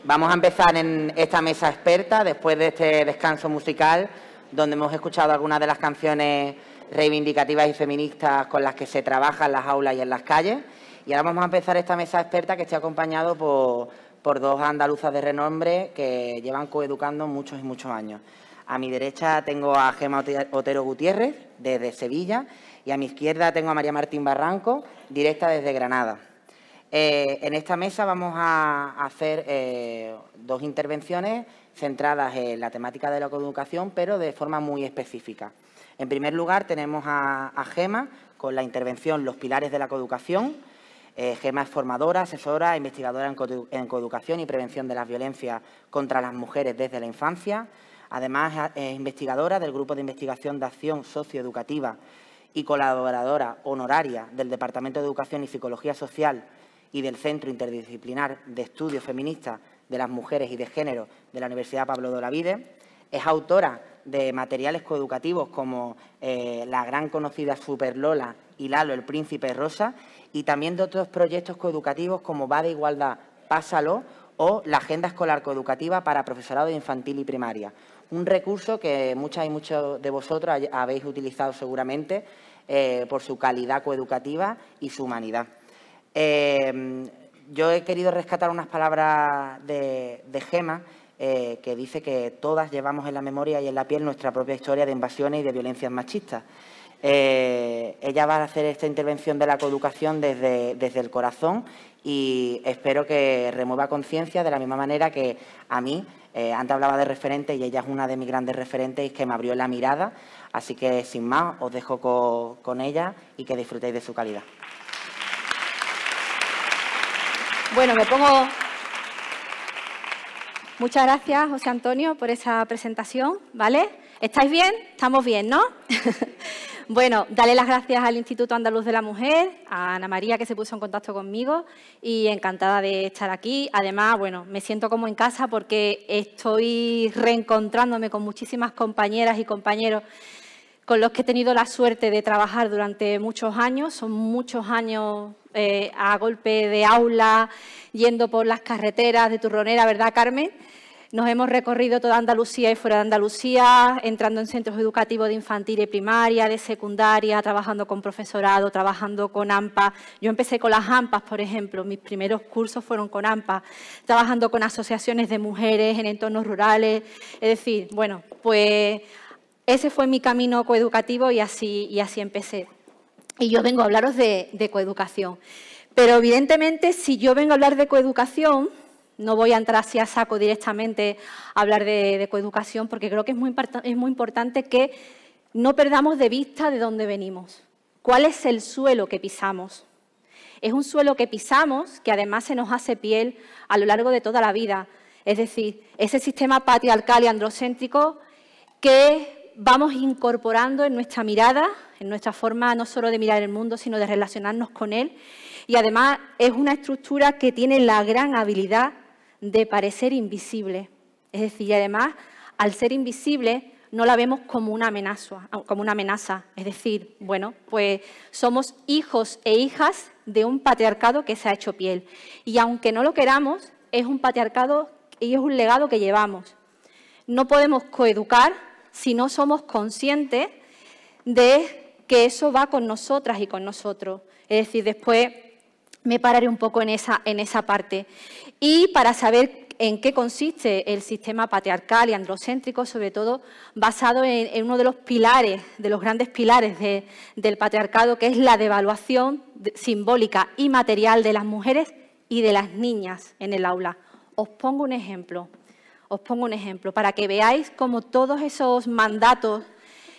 Vamos a empezar en esta mesa experta después de este descanso musical donde hemos escuchado algunas de las canciones reivindicativas y feministas con las que se trabaja en las aulas y en las calles. Y ahora vamos a empezar esta mesa experta que está acompañado por dos andaluzas de renombre que llevan coeducando muchos y muchos años. A mi derecha tengo a Gema Otero Gutiérrez, desde Sevilla, y a mi izquierda tengo a María Martín Barranco, directa desde Granada. En esta mesa vamos a hacer dos intervenciones centradas en la temática de la coeducación, pero de forma muy específica. En primer lugar, tenemos a Gema con la intervención Los pilares de la coeducación. Gema es formadora, asesora, investigadora en coeducación y prevención de las violencias contra las mujeres desde la infancia. Además, es investigadora del Grupo de Investigación de Acción Socioeducativa y colaboradora honoraria del Departamento de Educación y Psicología Social y del Centro Interdisciplinar de Estudios Feministas de las Mujeres y de Género de la Universidad Pablo de Olavide. Es autora de materiales coeducativos como la gran conocida Super Lola y Lalo, el Príncipe Rosa, y también de otros proyectos coeducativos como Va de Igualdad, Pásalo o la Agenda Escolar Coeducativa para Profesorado Infantil y Primaria. Un recurso que muchas y muchos de vosotros habéis utilizado seguramente por su calidad coeducativa y su humanidad. Yo he querido rescatar unas palabras de Gema que dice que todas llevamos en la memoria y en la piel nuestra propia historia de invasiones y de violencias machistas. Ella va a hacer esta intervención de la coeducación desde el corazón y espero que remueva conciencia de la misma manera que a mí, antes hablaba de referentes y ella es una de mis grandes referentes y que me abrió la mirada. Así que, sin más, os dejo con ella y que disfrutéis de su calidad. Bueno, me pongo... Muchas gracias, José Antonio, por esa presentación, ¿vale? ¿Estáis bien? ¿Estamos bien, no? Bueno, darle las gracias al Instituto Andaluz de la Mujer, a Ana María, que se puso en contacto conmigo, y encantada de estar aquí. Además, bueno, me siento como en casa porque estoy reencontrándome con muchísimas compañeras y compañeros con los que he tenido la suerte de trabajar durante muchos años. Son muchos años a golpe de aula, yendo por las carreteras de Turronera, ¿verdad, Carmen? Nos hemos recorrido toda Andalucía y fuera de Andalucía, entrando en centros educativos de infantil y primaria, de secundaria, trabajando con profesorado, trabajando con AMPA. Yo empecé con las AMPAs, por ejemplo, mis primeros cursos fueron con AMPA, trabajando con asociaciones de mujeres en entornos rurales. Es decir, bueno, pues ese fue mi camino coeducativo y así empecé. Y yo vengo a hablaros de coeducación. Pero evidentemente, si yo vengo a hablar de coeducación, no voy a entrar así a saco directamente a hablar de coeducación, porque creo que es muy importante que no perdamos de vista de dónde venimos. ¿Cuál es el suelo que pisamos? Es un suelo que pisamos que además se nos hace piel a lo largo de toda la vida. Es decir, ese sistema patriarcal y androcéntrico que vamos incorporando en nuestra mirada, en nuestra forma no solo de mirar el mundo, sino de relacionarnos con él. Y además es una estructura que tiene la gran habilidad de parecer invisible. Es decir, además, al ser invisible, no la vemos como una amenaza. Es decir, bueno, pues somos hijos e hijas de un patriarcado que se ha hecho piel. Y aunque no lo queramos, es un patriarcado y es un legado que llevamos. No podemos coeducar si no somos conscientes de que eso va con nosotras y con nosotros. Es decir, después me pararé un poco en esa parte. Y para saber en qué consiste el sistema patriarcal y androcéntrico, sobre todo basado en uno de los pilares, de los grandes pilares del patriarcado, que es la devaluación simbólica y material de las mujeres y de las niñas en el aula. Os pongo un ejemplo para que veáis cómo todos esos mandatos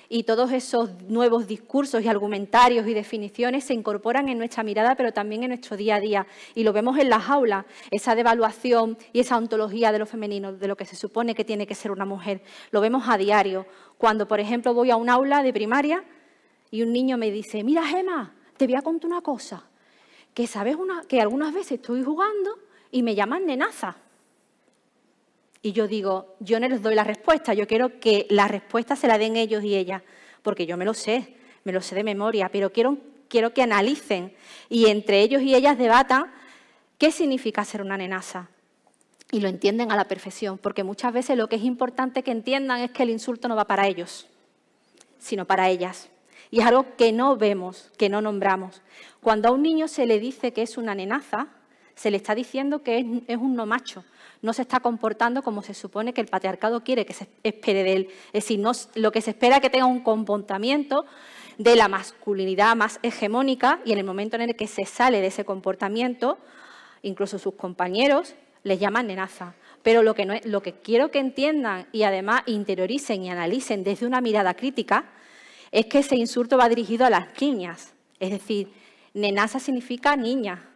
y todos esos nuevos discursos y argumentarios y definiciones se incorporan en nuestra mirada, pero también en nuestro día a día. Y lo vemos en las aulas, esa devaluación y esa ontología de lo femenino, de lo que se supone que tiene que ser una mujer. Lo vemos a diario. Cuando, por ejemplo, voy a un aula de primaria y un niño me dice, mira, Gema, te voy a contar una cosa, que sabes que algunas veces estoy jugando y me llaman nenaza. Y yo digo, yo no les doy la respuesta, yo quiero que la respuesta se la den ellos y ellas, porque yo me lo sé de memoria, pero quiero que analicen y entre ellos y ellas debatan qué significa ser una nenaza. y lo entienden a la perfección, porque muchas veces lo que es importante que entiendan es que el insulto no va para ellos, sino para ellas. Y es algo que no vemos, que no nombramos. Cuando a un niño se le dice que es una nenaza, se le está diciendo que es un no macho. No se está comportando como se supone que el patriarcado quiere que se espere de él. Es decir, lo que se espera es que tenga un comportamiento de la masculinidad más hegemónica, y en el momento en el que se sale de ese comportamiento, incluso sus compañeros les llaman nenaza. Pero lo que quiero que entiendan y además interioricen y analicen desde una mirada crítica es que ese insulto va dirigido a las niñas. Es decir, nenaza significa niña.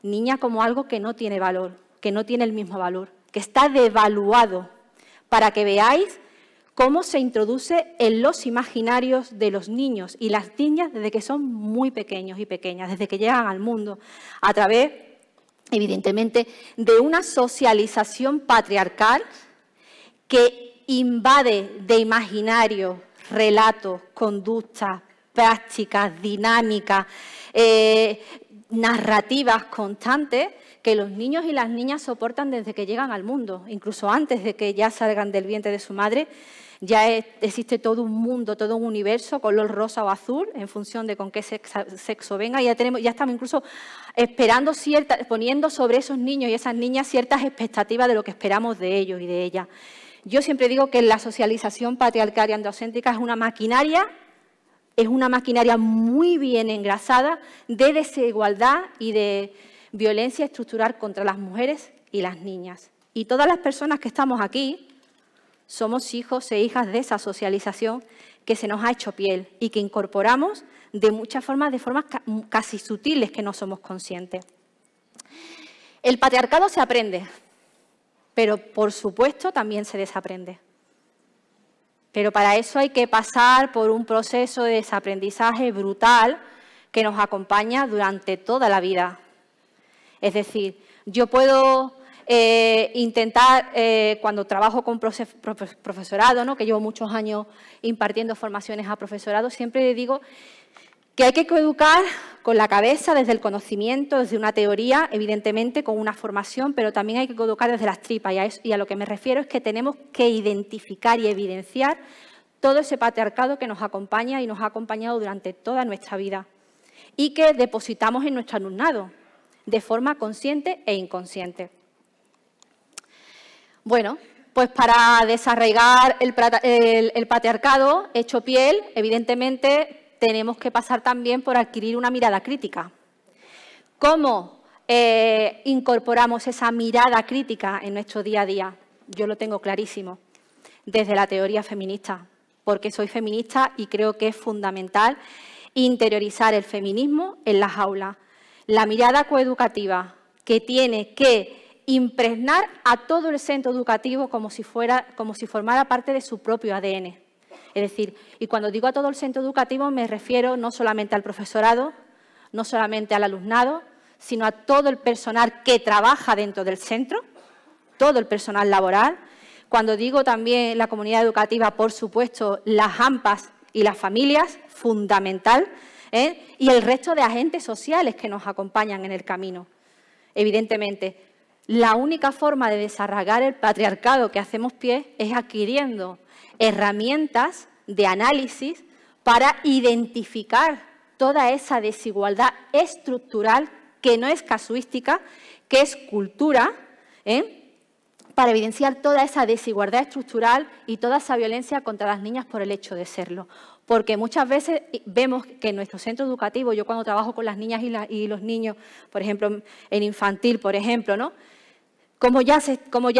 Niña como algo que no tiene valor, que no tiene el mismo valor, que está devaluado, para que veáis cómo se introduce en los imaginarios de los niños y las niñas desde que son muy pequeños y pequeñas, desde que llegan al mundo, a través, evidentemente, de una socialización patriarcal que invade de imaginarios, relatos, conductas, prácticas, dinámicas, narrativas constantes que los niños y las niñas soportan desde que llegan al mundo, incluso antes de que ya salgan del vientre de su madre. Ya existe todo un mundo, todo un universo, color rosa o azul, en función de con qué sexo venga. Ya estamos incluso poniendo sobre esos niños y esas niñas ciertas expectativas de lo que esperamos de ellos y de ellas. Yo siempre digo que la socialización patriarcal y androcéntrica es una maquinaria muy bien engrasada de desigualdad y de violencia estructural contra las mujeres y las niñas. Y todas las personas que estamos aquí somos hijos e hijas de esa socialización que se nos ha hecho piel y que incorporamos de muchas formas, de formas casi sutiles que no somos conscientes. El patriarcado se aprende, pero por supuesto también se desaprende. Pero para eso hay que pasar por un proceso de desaprendizaje brutal que nos acompaña durante toda la vida. Es decir, yo puedo intentar, cuando trabajo con profesorado, ¿no?, que llevo muchos años impartiendo formaciones a profesorado, siempre le digo que hay que coeducar con la cabeza, desde el conocimiento, desde una teoría, evidentemente con una formación, pero también hay que coeducar desde las tripas. Y a lo que me refiero es que tenemos que identificar y evidenciar todo ese patriarcado que nos acompaña y nos ha acompañado durante toda nuestra vida y que depositamos en nuestro alumnado de forma consciente e inconsciente. Bueno, pues para desarraigar el patriarcado hecho piel, evidentemente tenemos que pasar también por adquirir una mirada crítica. ¿Cómo incorporamos esa mirada crítica en nuestro día a día? Yo lo tengo clarísimo, desde la teoría feminista, porque soy feminista y creo que es fundamental interiorizar el feminismo en las aulas. La mirada coeducativa que tiene que impregnar a todo el centro educativo como si formara parte de su propio ADN. Es decir, y cuando digo a todo el centro educativo me refiero no solamente al profesorado, no solamente al alumnado, sino a todo el personal que trabaja dentro del centro, todo el personal laboral. Cuando digo también la comunidad educativa, por supuesto, las AMPAs y las familias, fundamental, y el resto de agentes sociales que nos acompañan en el camino. Evidentemente, la única forma de desarraigar el patriarcado que hacemos pie es adquiriendo herramientas de análisis para identificar toda esa desigualdad estructural que no es casuística, que es cultura, para evidenciar toda esa desigualdad estructural y toda esa violencia contra las niñas por el hecho de serlo. Porque muchas veces vemos que en nuestro centro educativo, yo cuando trabajo con las niñas y los niños, por ejemplo, en infantil, por ejemplo, ¿no?, como ya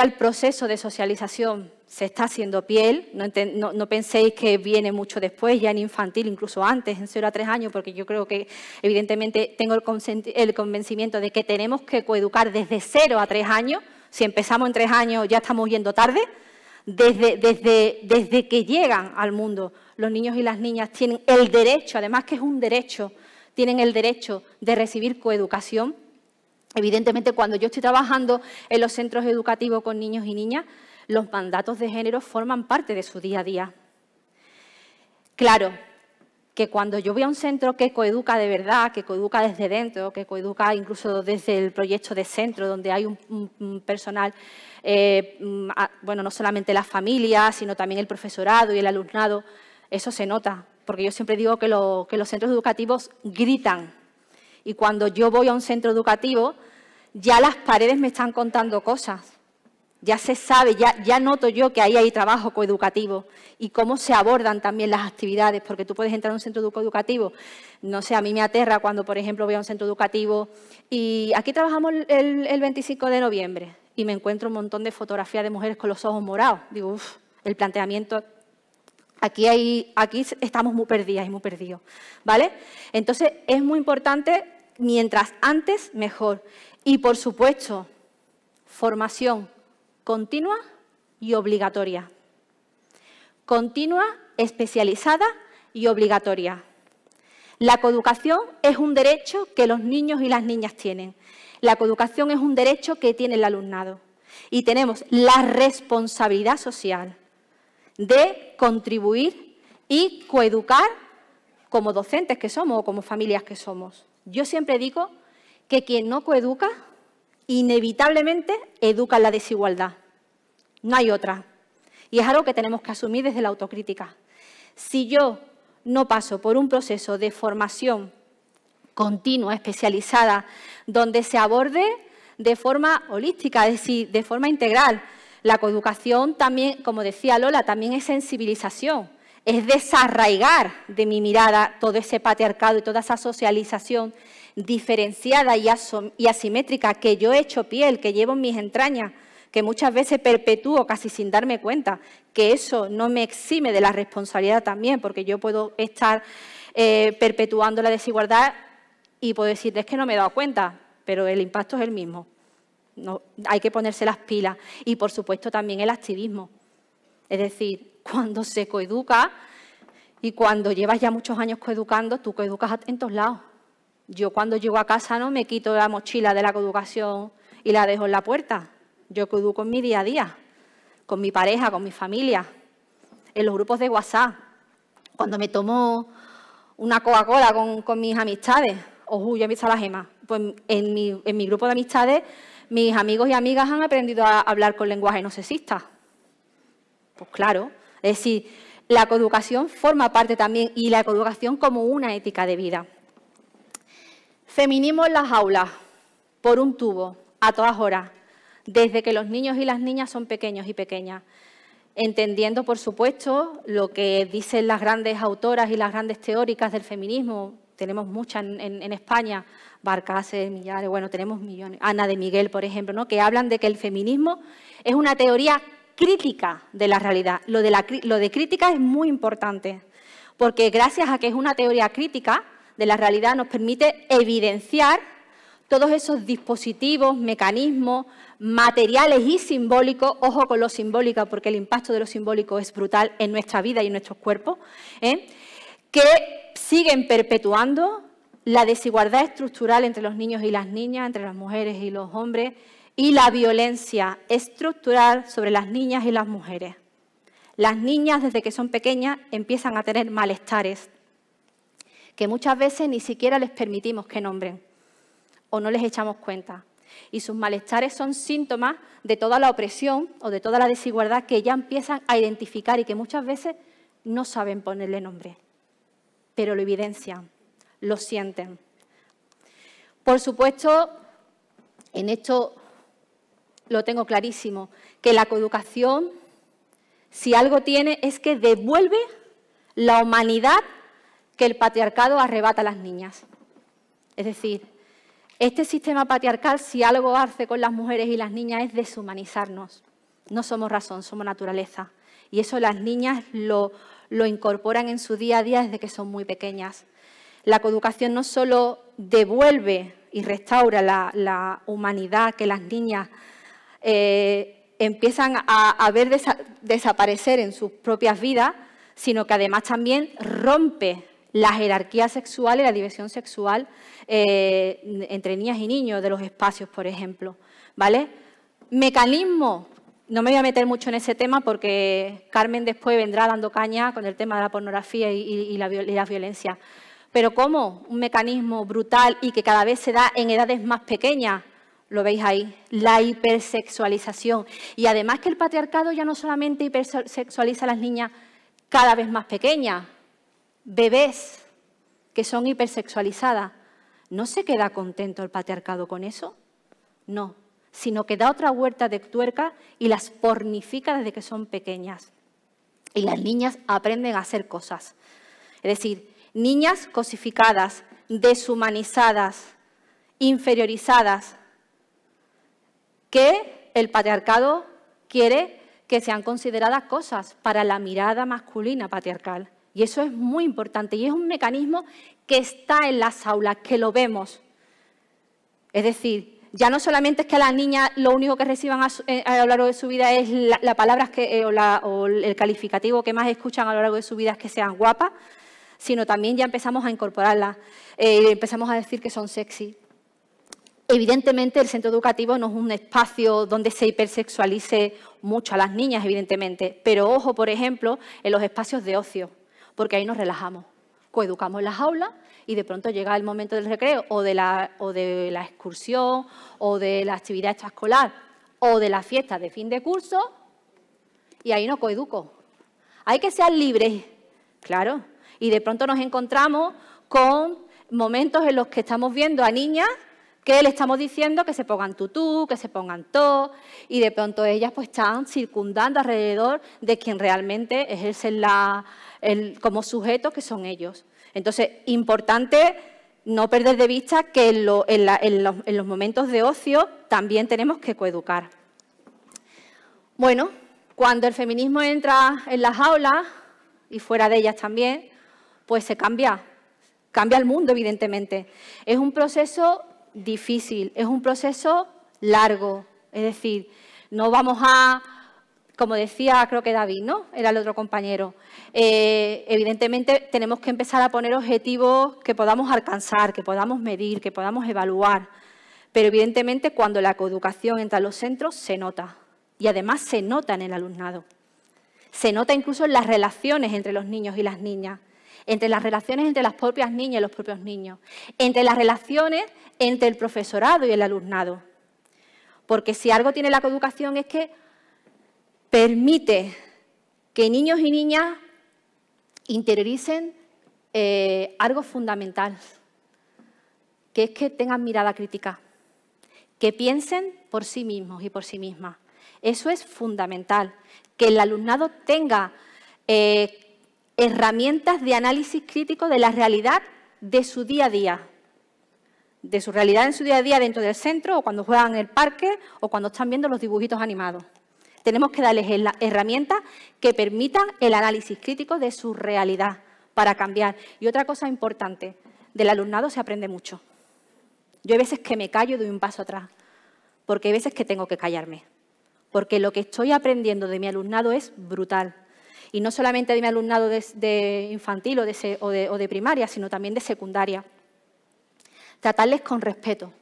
el proceso de socialización se está haciendo piel, no penséis que viene mucho después, ya en infantil, incluso antes, en 0 a 3 años, porque yo creo que evidentemente tengo el convencimiento de que tenemos que coeducar desde 0 a 3 años. Si empezamos en 3 años ya estamos yendo tarde. Desde que llegan al mundo, los niños y las niñas tienen el derecho, además que es un derecho, tienen el derecho de recibir coeducación. Evidentemente, cuando yo estoy trabajando en los centros educativos con niños y niñas, los mandatos de género forman parte de su día a día. Claro, que cuando yo voy a un centro que coeduca de verdad, que coeduca desde dentro, que coeduca incluso desde el proyecto de centro, donde hay un personal bueno, no solamente las familias, sino también el profesorado y el alumnado. Eso se nota, porque yo siempre digo que los centros educativos gritan. Y cuando yo voy a un centro educativo, ya las paredes me están contando cosas. Ya se sabe, ya noto yo que ahí hay trabajo coeducativo y cómo se abordan también las actividades, porque tú puedes entrar a un centro educativo, no sé, a mí me aterra cuando, por ejemplo, voy a un centro educativo y aquí trabajamos el 25 de noviembre y me encuentro un montón de fotografías de mujeres con los ojos morados. Digo, uff, el planteamiento, aquí estamos muy perdidas y muy perdidos, ¿vale? Entonces, es muy importante, mientras antes, mejor. Y, por supuesto, formación continua y obligatoria. Continua, especializada y obligatoria. La coeducación es un derecho que los niños y las niñas tienen. La coeducación es un derecho que tiene el alumnado. Y tenemos la responsabilidad social de contribuir y coeducar como docentes que somos o como familias que somos. Yo siempre digo que quien no coeduca inevitablemente educa en la desigualdad. No hay otra. Y es algo que tenemos que asumir desde la autocrítica. Si yo no paso por un proceso de formación continua, especializada, donde se aborde de forma holística, es decir, de forma integral, la coeducación también, como decía Lola, también es sensibilización, es desarraigar de mi mirada todo ese patriarcado y toda esa socialización diferenciada y asimétrica que yo he hecho piel, que llevo en mis entrañas, que muchas veces perpetúo casi sin darme cuenta, que eso no me exime de la responsabilidad también, porque yo puedo estar perpetuando la desigualdad y puedo decir, es que no me he dado cuenta, pero el impacto es el mismo. No, hay que ponerse las pilas. Y, por supuesto, también el activismo. Es decir, cuando se coeduca y cuando llevas ya muchos años coeducando, tú coeducas en todos lados. Yo cuando llego a casa no me quito la mochila de la coeducación y la dejo en la puerta. Yo coeduco en mi día a día, con mi pareja, con mi familia, en los grupos de WhatsApp, cuando me tomo una Coca-Cola con mis amistades. Ojo, yo he visto a la Gema. Pues en mi grupo de amistades, mis amigos y amigas han aprendido a hablar con lenguaje no sexista. Pues claro, es decir, la coeducación forma parte también, y la coeducación como una ética de vida. Feminismo en las aulas, por un tubo, a todas horas, desde que los niños y las niñas son pequeños y pequeñas, entendiendo, por supuesto, lo que dicen las grandes autoras y las grandes teóricas del feminismo. Tenemos muchas en España, Barcácer, Millares, bueno, tenemos millones, Ana de Miguel, por ejemplo, ¿no?, que hablan de que el feminismo es una teoría crítica de la realidad. Lo de crítica es muy importante, porque gracias a que es una teoría crítica de la realidad nos permite evidenciar todos esos dispositivos, mecanismos, materiales y simbólicos, ojo con lo simbólico, porque el impacto de lo simbólico es brutal en nuestra vida y en nuestros cuerpos, que siguen perpetuando la desigualdad estructural entre los niños y las niñas, entre las mujeres y los hombres, y la violencia estructural sobre las niñas y las mujeres. Las niñas, desde que son pequeñas, empiezan a tener malestares que muchas veces ni siquiera les permitimos que nombren o no les echamos cuenta. Y sus malestares son síntomas de toda la opresión o de toda la desigualdad que ya empiezan a identificar y que muchas veces no saben ponerle nombre, pero lo evidencian, lo sienten. Por supuesto, en esto lo tengo clarísimo, que la coeducación, si algo tiene, es que devuelve la humanidad que el patriarcado arrebata a las niñas. Es decir, este sistema patriarcal, si algo hace con las mujeres y las niñas, es deshumanizarnos. No somos razón, somos naturaleza. Y eso las niñas lo incorporan en su día a día desde que son muy pequeñas. La coeducación no solo devuelve y restaura la humanidad que las niñas empiezan a ver desaparecer en sus propias vidas, sino que además también rompe la jerarquía sexual y la división sexual entre niñas y niños de los espacios, por ejemplo, ¿vale? Mecanismo, no me voy a meter mucho en ese tema porque Carmen después vendrá dando caña con el tema de la pornografía y la violencia. Pero ¿cómo un mecanismo brutal y que cada vez se da en edades más pequeñas? lo veis ahí, la hipersexualización. Y además que el patriarcado ya no solamente hipersexualiza a las niñas cada vez más pequeñas, bebés que son hipersexualizadas. ¿No se queda contento el patriarcado con eso? No, sino que da otra vuelta de tuerca y las pornifica desde que son pequeñas. Y las niñas aprenden a hacer cosas. Es decir, niñas cosificadas, deshumanizadas, inferiorizadas, que el patriarcado quiere que sean consideradas cosas para la mirada masculina patriarcal. Y eso es muy importante y es un mecanismo que está en las aulas, que lo vemos. Es decir, ya no solamente es que las niñas lo único que reciban a lo largo de su vida es la palabra o el calificativo que más escuchan a lo largo de su vida es que sean guapas, sino también ya empezamos a incorporarlas, empezamos a decir que son sexy. Evidentemente, el centro educativo no es un espacio donde se hipersexualice mucho a las niñas, evidentemente, pero ojo, por ejemplo, en los espacios de ocio, porque ahí nos relajamos, coeducamos en las aulas y de pronto llega el momento del recreo o de la excursión o de la actividad extraescolar o de la fiesta de fin de curso y ahí no coeduco. Hay que ser libres, claro, y de pronto nos encontramos con momentos en los que estamos viendo a niñas que le estamos diciendo que se pongan tutú, que se pongan top, y de pronto ellas pues están circundando alrededor de quien realmente ejercen como sujetos que son ellos. Entonces, importante no perder de vista que en los momentos de ocio también tenemos que coeducar. Bueno, cuando el feminismo entra en las aulas, y fuera de ellas también, pues se cambia el mundo, evidentemente. Es un proceso difícil, es un proceso largo, es decir, no vamos a, como decía creo que David, ¿no? Era el otro compañero, evidentemente tenemos que empezar a poner objetivos que podamos alcanzar, que podamos medir, que podamos evaluar, pero evidentemente cuando la coeducación entra en los centros se nota y además se nota en el alumnado, se nota incluso en las relaciones entre los niños y las niñas, entre las relaciones entre las propias niñas y los propios niños, entre las relaciones entre el profesorado y el alumnado. Porque si algo tiene la coeducación es que permite que niños y niñas interioricen algo fundamental, que es que tengan mirada crítica, que piensen por sí mismos y por sí mismas. Eso es fundamental, que el alumnado tenga herramientas de análisis crítico de la realidad de su día a día, de su realidad en su día a día dentro del centro o cuando juegan en el parque o cuando están viendo los dibujitos animados. Tenemos que darles herramientas que permitan el análisis crítico de su realidad para cambiar. Y otra cosa importante, del alumnado se aprende mucho. Yo hay veces que me callo y doy un paso atrás, porque hay veces que tengo que callarme, porque lo que estoy aprendiendo de mi alumnado es brutal. Y no solamente de mi alumnado de infantil o de primaria, sino también de secundaria. Tratarles con respeto,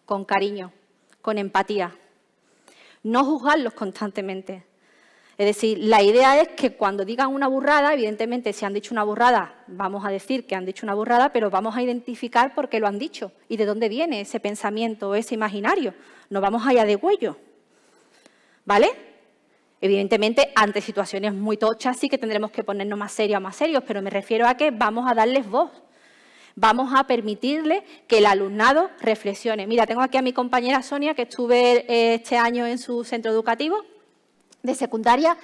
con cariño, con empatía. No juzgarlos constantemente. Es decir, la idea es que cuando digan una burrada, evidentemente si han dicho una burrada, vamos a decir que han dicho una burrada, pero vamos a identificar por qué lo han dicho y de dónde viene ese pensamiento, ese imaginario. No vamos allá de huello. ¿Vale? Evidentemente, ante situaciones muy tochas sí que tendremos que ponernos más serios, pero me refiero a que vamos a darles voz. Vamos a permitirle que el alumnado reflexione. Mira, tengo aquí a mi compañera Sonia, que estuve este año en su centro educativo de secundaria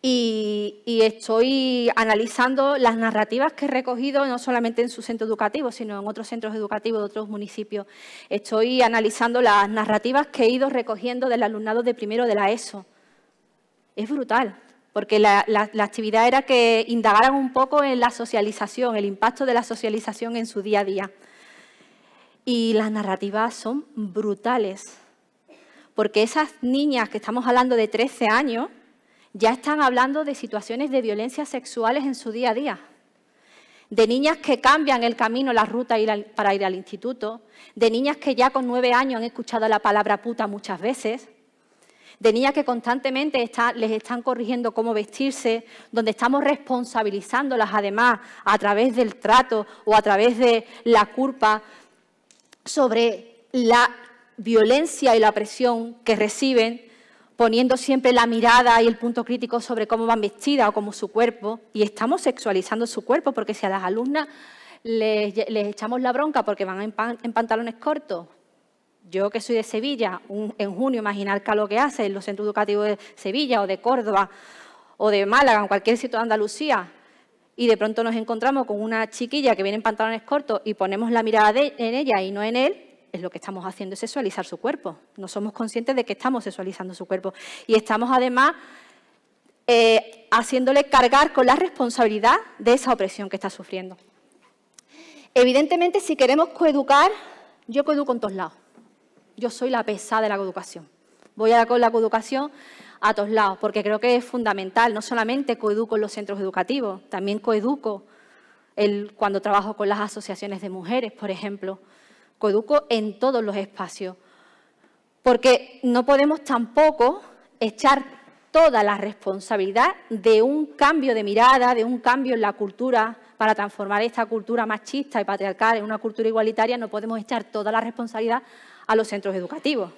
y estoy analizando las narrativas que he recogido, no solamente en su centro educativo, sino en otros centros educativos de otros municipios. Estoy analizando las narrativas que he ido recogiendo del alumnado de primero de la ESO. Es brutal, porque la actividad era que indagaran un poco en la socialización, el impacto de la socialización en su día a día. Y las narrativas son brutales, porque esas niñas que estamos hablando de 13 años ya están hablando de situaciones de violencia sexuales en su día a día. De niñas que cambian el camino, la ruta para ir al instituto, de niñas que ya con 9 años han escuchado la palabra puta muchas veces, de niñas que constantemente les están corrigiendo cómo vestirse, donde estamos responsabilizándolas además a través del trato o a través de la culpa sobre la violencia y la opresión que reciben, poniendo siempre la mirada y el punto crítico sobre cómo van vestidas o cómo su cuerpo, y estamos sexualizando su cuerpo, porque si a las alumnas les echamos la bronca porque van en pantalones cortos, yo que soy de Sevilla, en junio, imaginar que lo que hace en los centros educativos de Sevilla o de Córdoba o de Málaga, en cualquier sitio de Andalucía, y de pronto nos encontramos con una chiquilla que viene en pantalones cortos y ponemos la mirada en ella y no en él, es lo que estamos haciendo es sexualizar su cuerpo. No somos conscientes de que estamos sexualizando su cuerpo. Y estamos, además, haciéndole cargar con la responsabilidad de esa opresión que está sufriendo. Evidentemente, si queremos coeducar, yo coeduco en todos lados. Yo soy la pesada de la coeducación. Voy con la coeducación a todos lados, porque creo que es fundamental. No solamente coeduco en los centros educativos, también coeduco cuando trabajo con las asociaciones de mujeres, por ejemplo. Coeduco en todos los espacios, porque no podemos tampoco echar toda la responsabilidad de un cambio de mirada, de un cambio en la cultura, para transformar esta cultura machista y patriarcal en una cultura igualitaria. No podemos echar toda la responsabilidad a los centros educativos.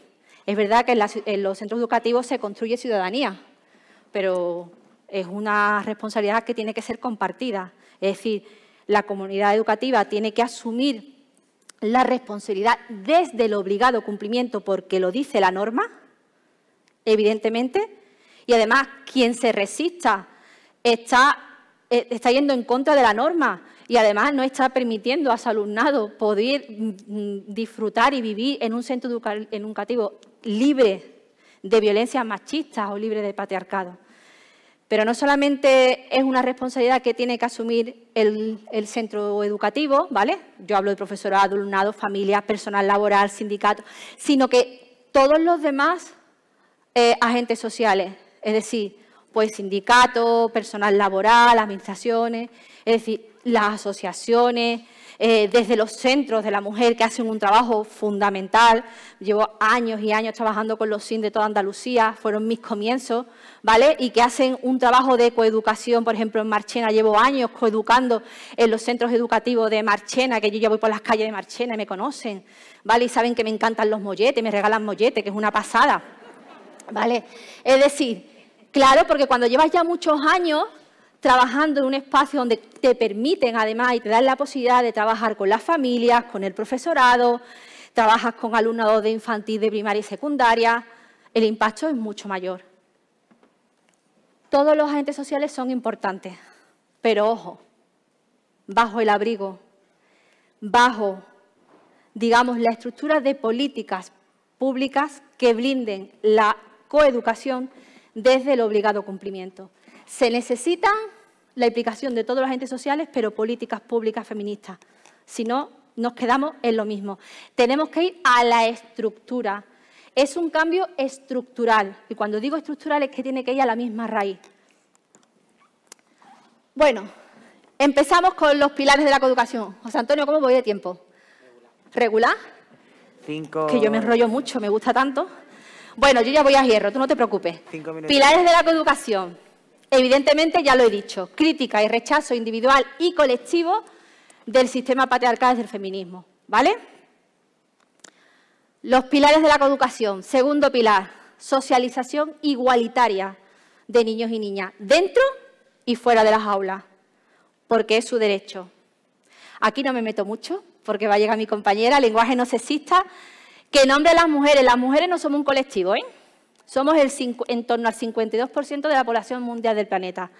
Es verdad que en los centros educativos se construye ciudadanía, pero es una responsabilidad que tiene que ser compartida. Es decir, la comunidad educativa tiene que asumir la responsabilidad desde el obligado cumplimiento, porque lo dice la norma, evidentemente, y además quien se resista está yendo en contra de la norma y además no está permitiendo a su alumnado poder disfrutar y vivir en un centro educativo libre de violencias machistas o libre de patriarcado. Pero no solamente es una responsabilidad que tiene que asumir el centro educativo, ¿vale? Yo hablo de profesorado, alumnado, familias, personal laboral, sindicatos, sino que todos los demás agentes sociales, es decir, pues sindicatos, personal laboral, administraciones, es decir, las asociaciones, desde los centros de la mujer que hacen un trabajo fundamental. Llevo años y años trabajando con los SIN de toda Andalucía, fueron mis comienzos, ¿vale? Y que hacen un trabajo de coeducación, por ejemplo, en Marchena. Llevo años coeducando en los centros educativos de Marchena, que yo ya voy por las calles de Marchena y me conocen, ¿vale? Y saben que me encantan los molletes, me regalan molletes, que es una pasada, ¿vale? Es decir, claro, porque cuando llevas ya muchos años trabajando en un espacio donde te permiten, además, y te dan la posibilidad de trabajar con las familias, con el profesorado, trabajas con alumnado de infantil, de primaria y secundaria, el impacto es mucho mayor. Todos los agentes sociales son importantes, pero ojo, bajo el abrigo, bajo, digamos, la estructura de políticas públicas que blinden la coeducación desde el obligado cumplimiento. Se necesita la implicación de todos los agentes sociales, pero políticas públicas feministas. Si no, nos quedamos en lo mismo. Tenemos que ir a la estructura. Es un cambio estructural. Y cuando digo estructural es que tiene que ir a la misma raíz. Bueno, empezamos con los pilares de la coeducación. José Antonio, ¿cómo voy de tiempo? ¿Regular? 5. Que yo me enrollo mucho, me gusta tanto. Bueno, yo ya voy a hierro, tú no te preocupes. 5 minutos. Pilares de la coeducación. Evidentemente, ya lo he dicho, crítica y rechazo individual y colectivo del sistema patriarcal del feminismo, ¿vale? Los pilares de la coeducación. Segundo pilar, socialización igualitaria de niños y niñas, dentro y fuera de las aulas, porque es su derecho. Aquí no me meto mucho, porque va a llegar mi compañera, lenguaje no sexista, que nombre a las mujeres. Las mujeres no somos un colectivo, ¿eh? Somos en torno al 52% de la población mundial del planeta.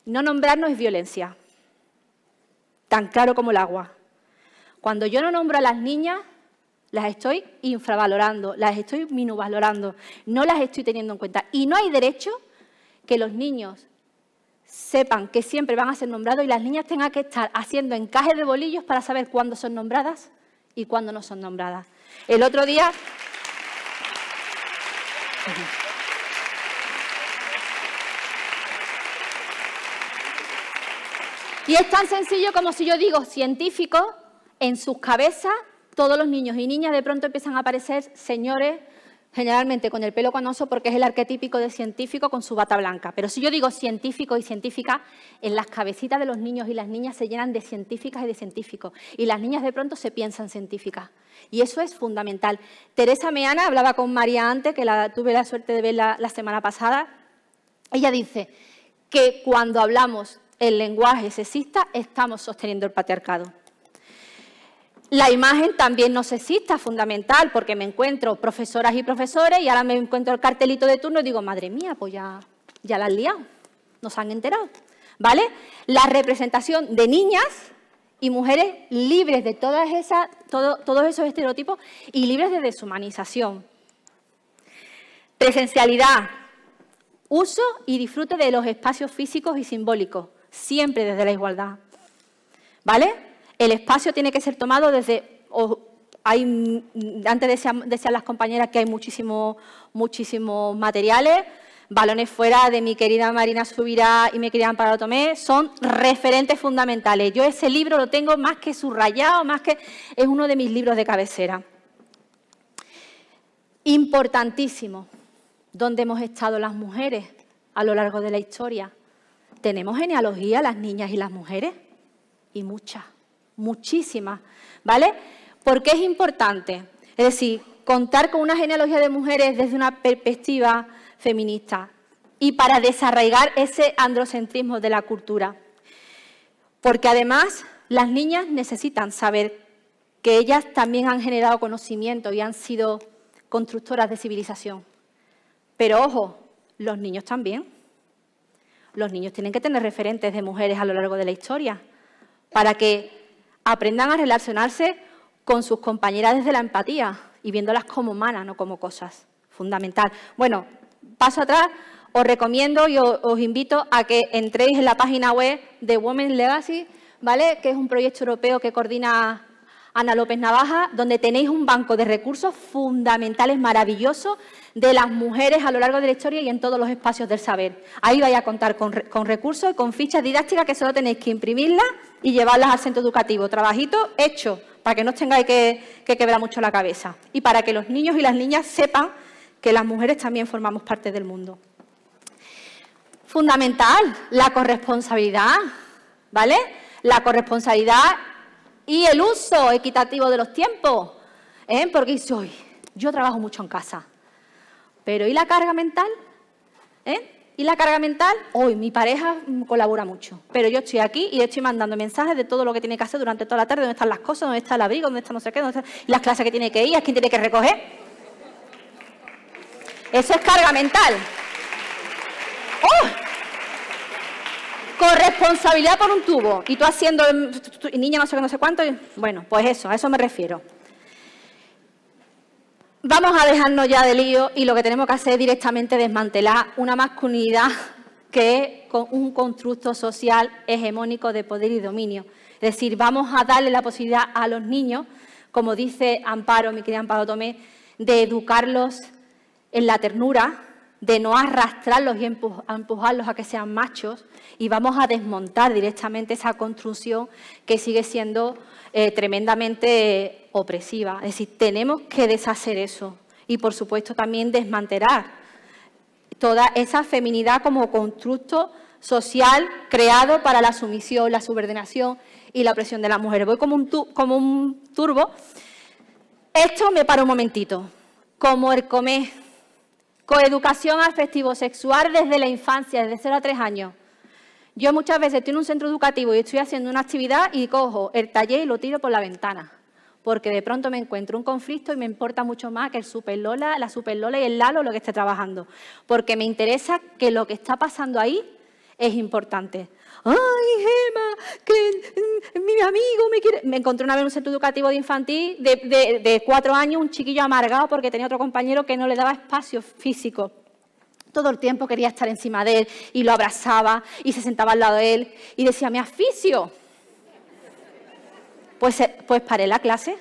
No nombrarnos es violencia, tan claro como el agua. Cuando yo no nombro a las niñas, las estoy infravalorando, las estoy minusvalorando, no las estoy teniendo en cuenta. Y no hay derecho que los niños sepan que siempre van a ser nombrados y las niñas tengan que estar haciendo encajes de bolillos para saber cuándo son nombradas y cuándo no son nombradas. El otro día... Y es tan sencillo como si yo digo científicos, en sus cabezas todos los niños y niñas de pronto empiezan a aparecer señores generalmente con el pelo canoso porque es el arquetípico de científico con su bata blanca. Pero si yo digo científico y científica, en las cabecitas de los niños y las niñas se llenan de científicas y de científicos. Y las niñas de pronto se piensan científicas. Y eso es fundamental. Teresa Meana, hablaba con María antes, que tuve la suerte de verla la semana pasada. Ella dice que cuando hablamos el lenguaje sexista estamos sosteniendo el patriarcado. La imagen también no sexista, fundamental, porque me encuentro profesoras y profesores y ahora me encuentro el cartelito de turno y digo, madre mía, pues ya la han liado, nos han enterado, ¿vale? La representación de niñas y mujeres libres de todos esos estereotipos y libres de deshumanización. Presencialidad, uso y disfrute de los espacios físicos y simbólicos, siempre desde la igualdad, ¿vale? El espacio tiene que ser tomado desde... antes decían las compañeras que hay muchísimos materiales. Balones fuera de mi querida Marina Subirá y mi querida Amparo Tomé son referentes fundamentales. Yo ese libro lo tengo más que subrayado, es uno de mis libros de cabecera. Importantísimo, ¿dónde hemos estado las mujeres a lo largo de la historia? ¿Tenemos genealogía las niñas y las mujeres? Y muchas. Muchísimas, ¿vale? ¿Por qué es importante? Es decir, contar con una genealogía de mujeres desde una perspectiva feminista y para desarraigar ese androcentrismo de la cultura. Porque además las niñas necesitan saber que ellas también han generado conocimiento y han sido constructoras de civilización. Pero ojo, los niños también. Los niños tienen que tener referentes de mujeres a lo largo de la historia para que aprendan a relacionarse con sus compañeras desde la empatía y viéndolas como humanas, no como cosas. Fundamental. Bueno, paso atrás, os recomiendo y os invito a que entréis en la página web de Women's Legacy, ¿vale? Que es un proyecto europeo que coordina Ana López Navaja, donde tenéis un banco de recursos fundamentales, maravillosos, de las mujeres a lo largo de la historia y en todos los espacios del saber. Ahí vais a contar con recursos y con fichas didácticas que solo tenéis que imprimirlas y llevarlas al centro educativo. Trabajito hecho, para que no os tengáis que quebrar mucho la cabeza. Y para que los niños y las niñas sepan que las mujeres también formamos parte del mundo. Fundamental, la corresponsabilidad, ¿vale? La corresponsabilidad y el uso equitativo de los tiempos. Porque yo trabajo mucho en casa. Pero ¿y la carga mental? ¿Y la carga mental? Hoy mi pareja colabora mucho, pero yo estoy aquí y le estoy mandando mensajes de todo lo que tiene que hacer durante toda la tarde, dónde están las cosas, dónde está el abrigo, dónde está no sé qué, dónde están las clases que tiene que ir, a quién tiene que recoger. Eso es carga mental. ¡Oh! Corresponsabilidad por un tubo. Y tú haciendo, niña no sé qué, no sé cuánto. Bueno, pues eso, a eso me refiero. Vamos a dejarnos ya de lío y lo que tenemos que hacer es directamente desmantelar una masculinidad que es un constructo social hegemónico de poder y dominio. Es decir, vamos a darle la posibilidad a los niños, como dice Amparo, mi querida Amparo Tomé, de educarlos en la ternura, de no arrastrarlos y empujarlos a que sean machos, y vamos a desmontar directamente esa construcción que sigue siendo tremendamente opresiva. Es decir, tenemos que deshacer eso y, por supuesto, también desmantelar toda esa feminidad como constructo social creado para la sumisión, la subordinación y la opresión de las mujeres. Voy como un turbo. Esto me para un momentito. Como el comer, coeducación afectivo-sexual desde la infancia, desde 0 a 3 años. Yo muchas veces estoy en un centro educativo y estoy haciendo una actividad y cojo el taller y lo tiro por la ventana, porque de pronto me encuentro un conflicto y me importa mucho más que el Super Lola, la Super Lola y el Lalo lo que esté trabajando, porque me interesa que lo que está pasando ahí es importante. ¡Ay, Gemma, que mi amigo me quiere! Me encontré una vez en un centro educativo de infantil de 4 años, un chiquillo amargado porque tenía otro compañero que no le daba espacio físico. Todo el tiempo quería estar encima de él y lo abrazaba y se sentaba al lado de él y decía, me asfixio. Pues paré la clase.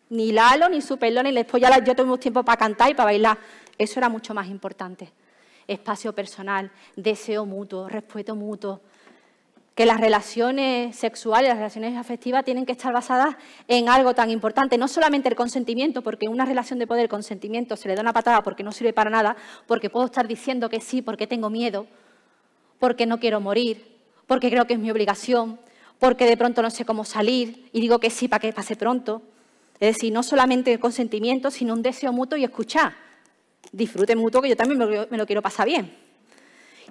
Ni Lalo, ni Superlón, ni después ya tuvimos tiempo para cantar y para bailar. Eso era mucho más importante. Espacio personal, deseo mutuo, respeto mutuo. que las relaciones sexuales, las relaciones afectivas tienen que estar basadas en algo tan importante, no solamente el consentimiento, porque en una relación de poder el consentimiento se le da una patada porque no sirve para nada, porque puedo estar diciendo que sí porque tengo miedo, porque no quiero morir, porque creo que es mi obligación, porque de pronto no sé cómo salir y digo que sí para que pase pronto. Es decir, no solamente el consentimiento, sino un deseo mutuo y escuchar. Disfrute mutuo, que yo también me lo quiero pasar bien.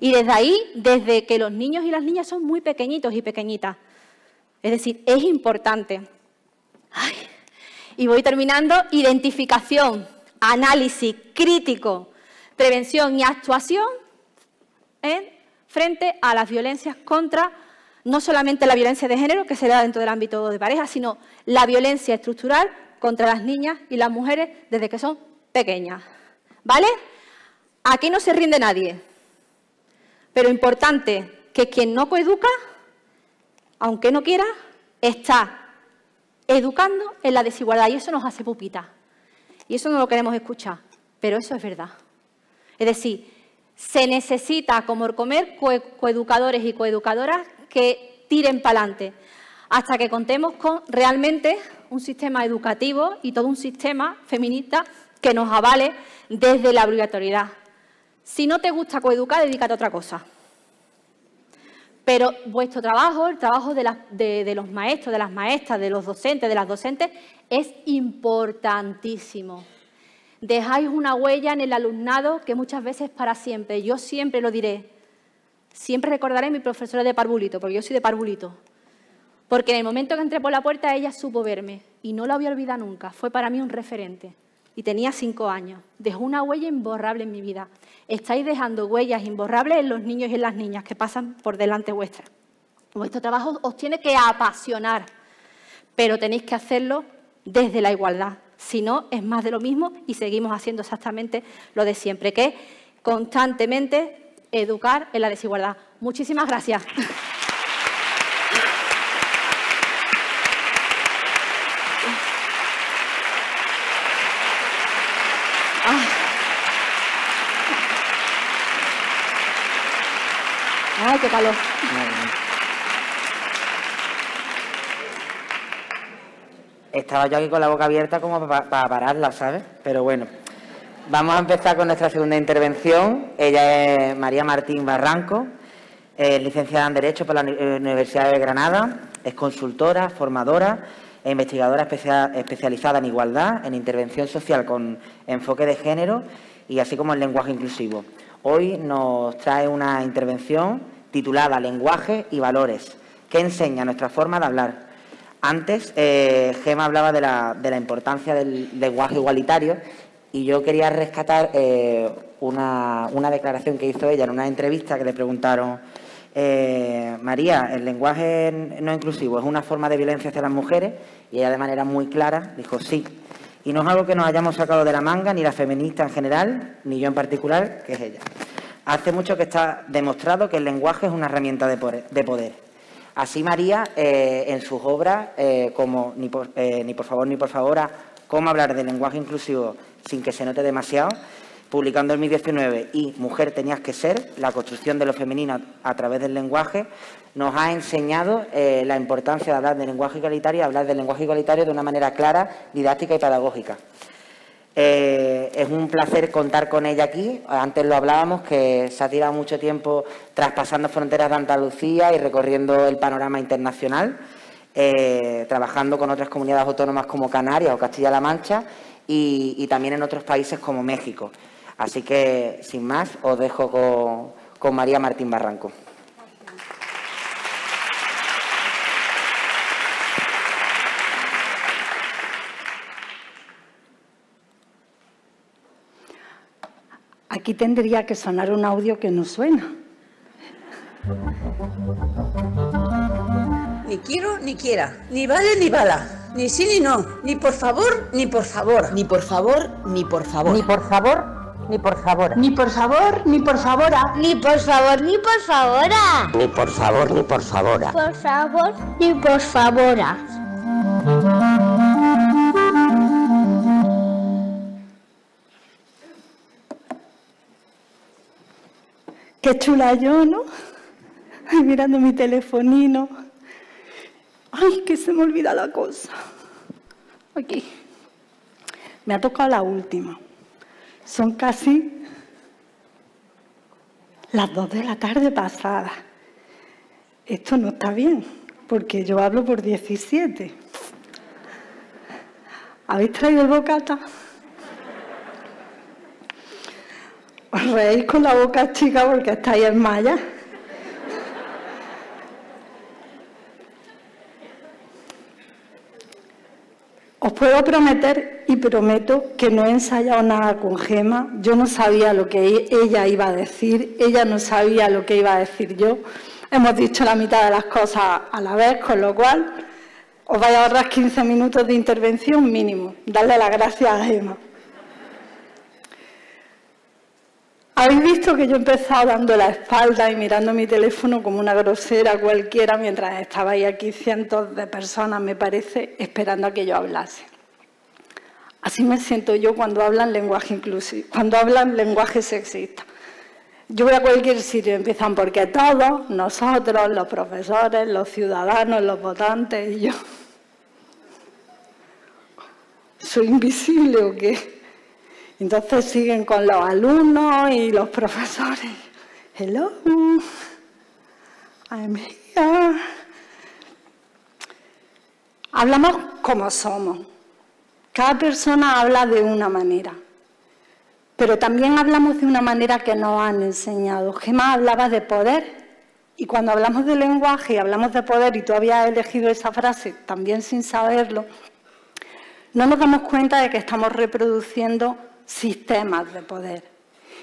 Y desde ahí, desde que los niños y las niñas son muy pequeñitos y pequeñitas. Es decir, es importante. Ay, y voy terminando. Identificación, análisis crítico, prevención y actuación frente a las violencias contra, no solamente la violencia de género, que se da dentro del ámbito de pareja, sino la violencia estructural contra las niñas y las mujeres desde que son pequeñas. ¿Vale? Aquí no se rinde nadie. Pero importante que quien no coeduca, aunque no quiera, está educando en la desigualdad y eso nos hace pupitas. Y eso no lo queremos escuchar, pero eso es verdad. Es decir, se necesita, como el comer, coeducadores y coeducadoras que tiren para adelante hasta que contemos con realmente un sistema educativo y todo un sistema feminista que nos avale desde la obligatoriedad. Si no te gusta coeducar, dedícate a otra cosa. Pero vuestro trabajo, el trabajo de los maestros, de las maestras, de los docentes, de las docentes, es importantísimo. Dejáis una huella en el alumnado que muchas veces es para siempre. Yo siempre lo diré. Siempre recordaré a mi profesora de parvulito, porque yo soy de parvulito. Porque en el momento que entré por la puerta, ella supo verme. Y no la voy a olvidar nunca. Fue para mí un referente. Y tenía 5 años. Dejó una huella imborrable en mi vida. Estáis dejando huellas imborrables en los niños y en las niñas que pasan por delante vuestra. Vuestro trabajo os tiene que apasionar, pero tenéis que hacerlo desde la igualdad. Si no, es más de lo mismo y seguimos haciendo exactamente lo de siempre, que es constantemente educar en la desigualdad. Muchísimas gracias. ¡Ay, qué calor! Estaba yo aquí con la boca abierta como para pararla, ¿sabes? Pero bueno, vamos a empezar con nuestra segunda intervención. Ella es María Martín Barranco, licenciada en Derecho por la Universidad de Granada, es consultora, formadora e investigadora especializada en igualdad, en intervención social con enfoque de género y así como en lenguaje inclusivo. Hoy nos trae una intervención titulada Lenguaje y valores, que enseña nuestra forma de hablar. Antes, Gema hablaba de la importancia del lenguaje igualitario y yo quería rescatar una declaración que hizo ella en una entrevista que le preguntaron: María, ¿el lenguaje no inclusivo es una forma de violencia hacia las mujeres? Y ella de manera muy clara dijo sí. Y no es algo que nos hayamos sacado de la manga, ni la feminista en general, ni yo en particular, que es ella. Hace mucho que está demostrado que el lenguaje es una herramienta de poder. Así María, en sus obras, como Ni por favor, ni por favor, Cómo hablar de lenguaje inclusivo sin que se note demasiado, publicando en 2019, y Mujer tenías que ser, la construcción de lo femenino a través del lenguaje, nos ha enseñado la importancia de hablar de lenguaje igualitario y hablar del lenguaje igualitario de una manera clara, didáctica y pedagógica. Es un placer contar con ella aquí. Antes lo hablábamos, que se ha tirado mucho tiempo traspasando fronteras de Andalucía y recorriendo el panorama internacional, trabajando con otras comunidades autónomas como Canarias o Castilla-La Mancha y también en otros países como México. Así que, sin más, os dejo con María Martín Barranco. Aquí tendría que sonar un audio que no suena. Ni quiero ni quiera, ni vale ni bala, ni sí ni no, ni por favor ni por favor. Ni por favor ni por favor. Ni por favor ni por favor. Ni por favor ni por favora. Ni por favor ni por favora. Ni por favor ni por favora. Por favor ni por favora. Qué chula yo, ¿no? Ay, mirando mi telefonino. Ay, que se me olvida la cosa. Aquí. Me ha tocado la última. Son casi las 2 de la tarde pasadas. Esto no está bien, porque yo hablo por 17. ¿Habéis traído el bocata? Os reís con la boca chica porque estáis en malla. Os puedo prometer y prometo que no he ensayado nada con Gema. Yo no sabía lo que ella iba a decir, ella no sabía lo que iba a decir yo. Hemos dicho la mitad de las cosas a la vez, con lo cual os vais a ahorrar 15 minutos de intervención mínimo. Darle las gracias a Gema. Habéis visto que yo he empezado dando la espalda y mirando mi teléfono como una grosera cualquiera mientras estabais aquí cientos de personas, me parece, esperando a que yo hablase. Así me siento yo cuando hablan lenguaje inclusivo, cuando hablan lenguaje sexista. Yo voy a cualquier sitio y empiezan porque todos, nosotros, los profesores, los ciudadanos, los votantes y yo. ¿Soy invisible o qué? Entonces siguen con los alumnos y los profesores. Hello, I'm here. Hablamos como somos. Cada persona habla de una manera. Pero también hablamos de una manera que nos han enseñado. Gema hablaba de poder. Y cuando hablamos de lenguaje y hablamos de poder, y tú habías elegido esa frase también sin saberlo, no nos damos cuenta de que estamos reproduciendo sistemas de poder.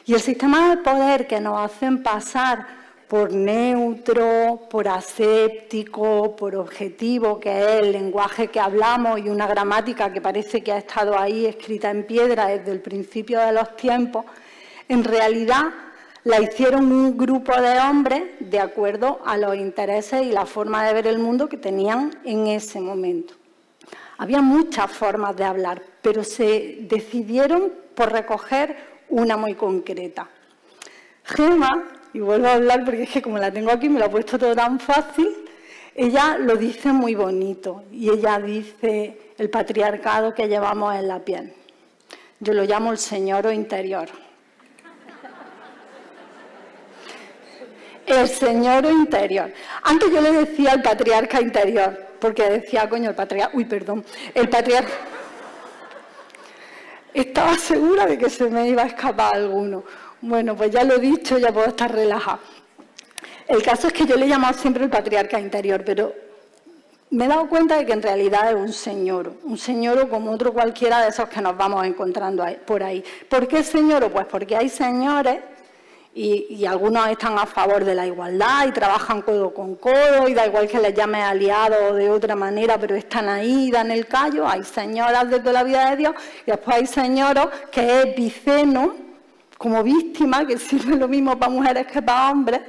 Y el sistema de poder que nos hacen pasar por neutro, por aséptico, por objetivo, que es el lenguaje que hablamos y una gramática que parece que ha estado ahí escrita en piedra desde el principio de los tiempos, en realidad la hicieron un grupo de hombres de acuerdo a los intereses y la forma de ver el mundo que tenían en ese momento. Había muchas formas de hablar, pero se decidieron por recoger una muy concreta. Gema, y vuelvo a hablar porque es que como la tengo aquí me lo ha puesto todo tan fácil, ella lo dice muy bonito y ella dice el patriarcado que llevamos en la piel. Yo lo llamo el señoro interior. El señoro interior. Antes yo le decía el patriarca interior, porque decía, coño, el patriarca... Uy, perdón. El patriarca... Estaba segura de que se me iba a escapar alguno. Bueno, pues ya lo he dicho, ya puedo estar relajada. El caso es que yo le he llamado siempre el patriarca interior, pero me he dado cuenta de que en realidad es un señoro como otro cualquiera de esos que nos vamos encontrando por ahí. ¿Por qué señoro? Pues porque hay señores y algunos están a favor de la igualdad y trabajan codo con codo y da igual que les llame aliados o de otra manera, pero están ahí, dan el callo. Hay señoras de toda la vida de Dios y después hay señoros que es viceno, como víctima, que sirve lo mismo para mujeres que para hombres.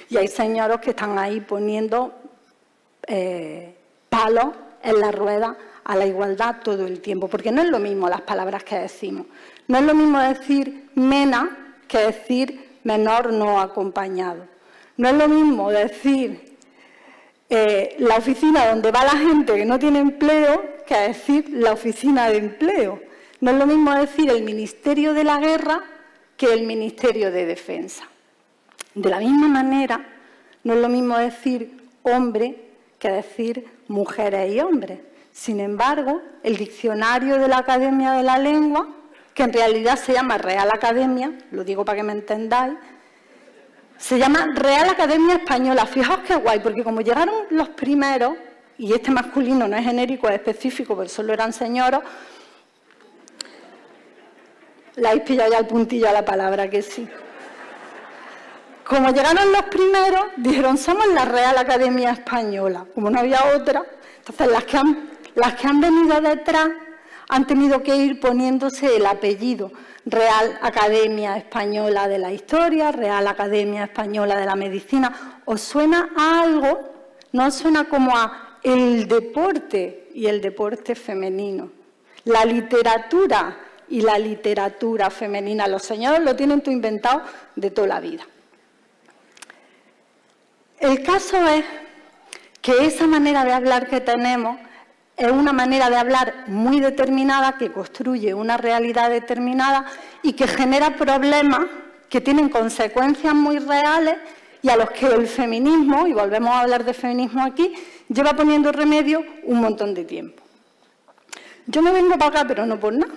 Y hay señoros que están ahí poniendo palos en la rueda a la igualdad todo el tiempo, porque no es lo mismo las palabras que decimos. No es lo mismo decir mena que decir menor no acompañado. No es lo mismo decir la oficina donde va la gente que no tiene empleo que decir la oficina de empleo. No es lo mismo decir el Ministerio de la Guerra que el Ministerio de Defensa. De la misma manera, no es lo mismo decir hombre que decir mujeres y hombres. Sin embargo, el diccionario de la Academia de la Lengua, que en realidad se llama Real Academia, lo digo para que me entendáis, se llama Real Academia Española. Fijaos qué guay, porque como llegaron los primeros, y este masculino no es genérico, es específico, porque solo eran señoros, le habéis pillado ya el puntillo a la palabra, que sí. Como llegaron los primeros, dijeron, somos la Real Academia Española. Como no había otra, entonces las que han venido detrás han tenido que ir poniéndose el apellido. Real Academia Española de la Historia, Real Academia Española de la Medicina. ¿Os suena a algo? ¿No os suena como a el deporte y el deporte femenino? La literatura y la literatura femenina. Los señores lo tienen todo inventado de toda la vida. El caso es que esa manera de hablar que tenemos es una manera de hablar muy determinada que construye una realidad determinada y que genera problemas que tienen consecuencias muy reales y a los que el feminismo, y volvemos a hablar de feminismo aquí, lleva poniendo remedio un montón de tiempo. Yo me vengo para acá, pero no por nada,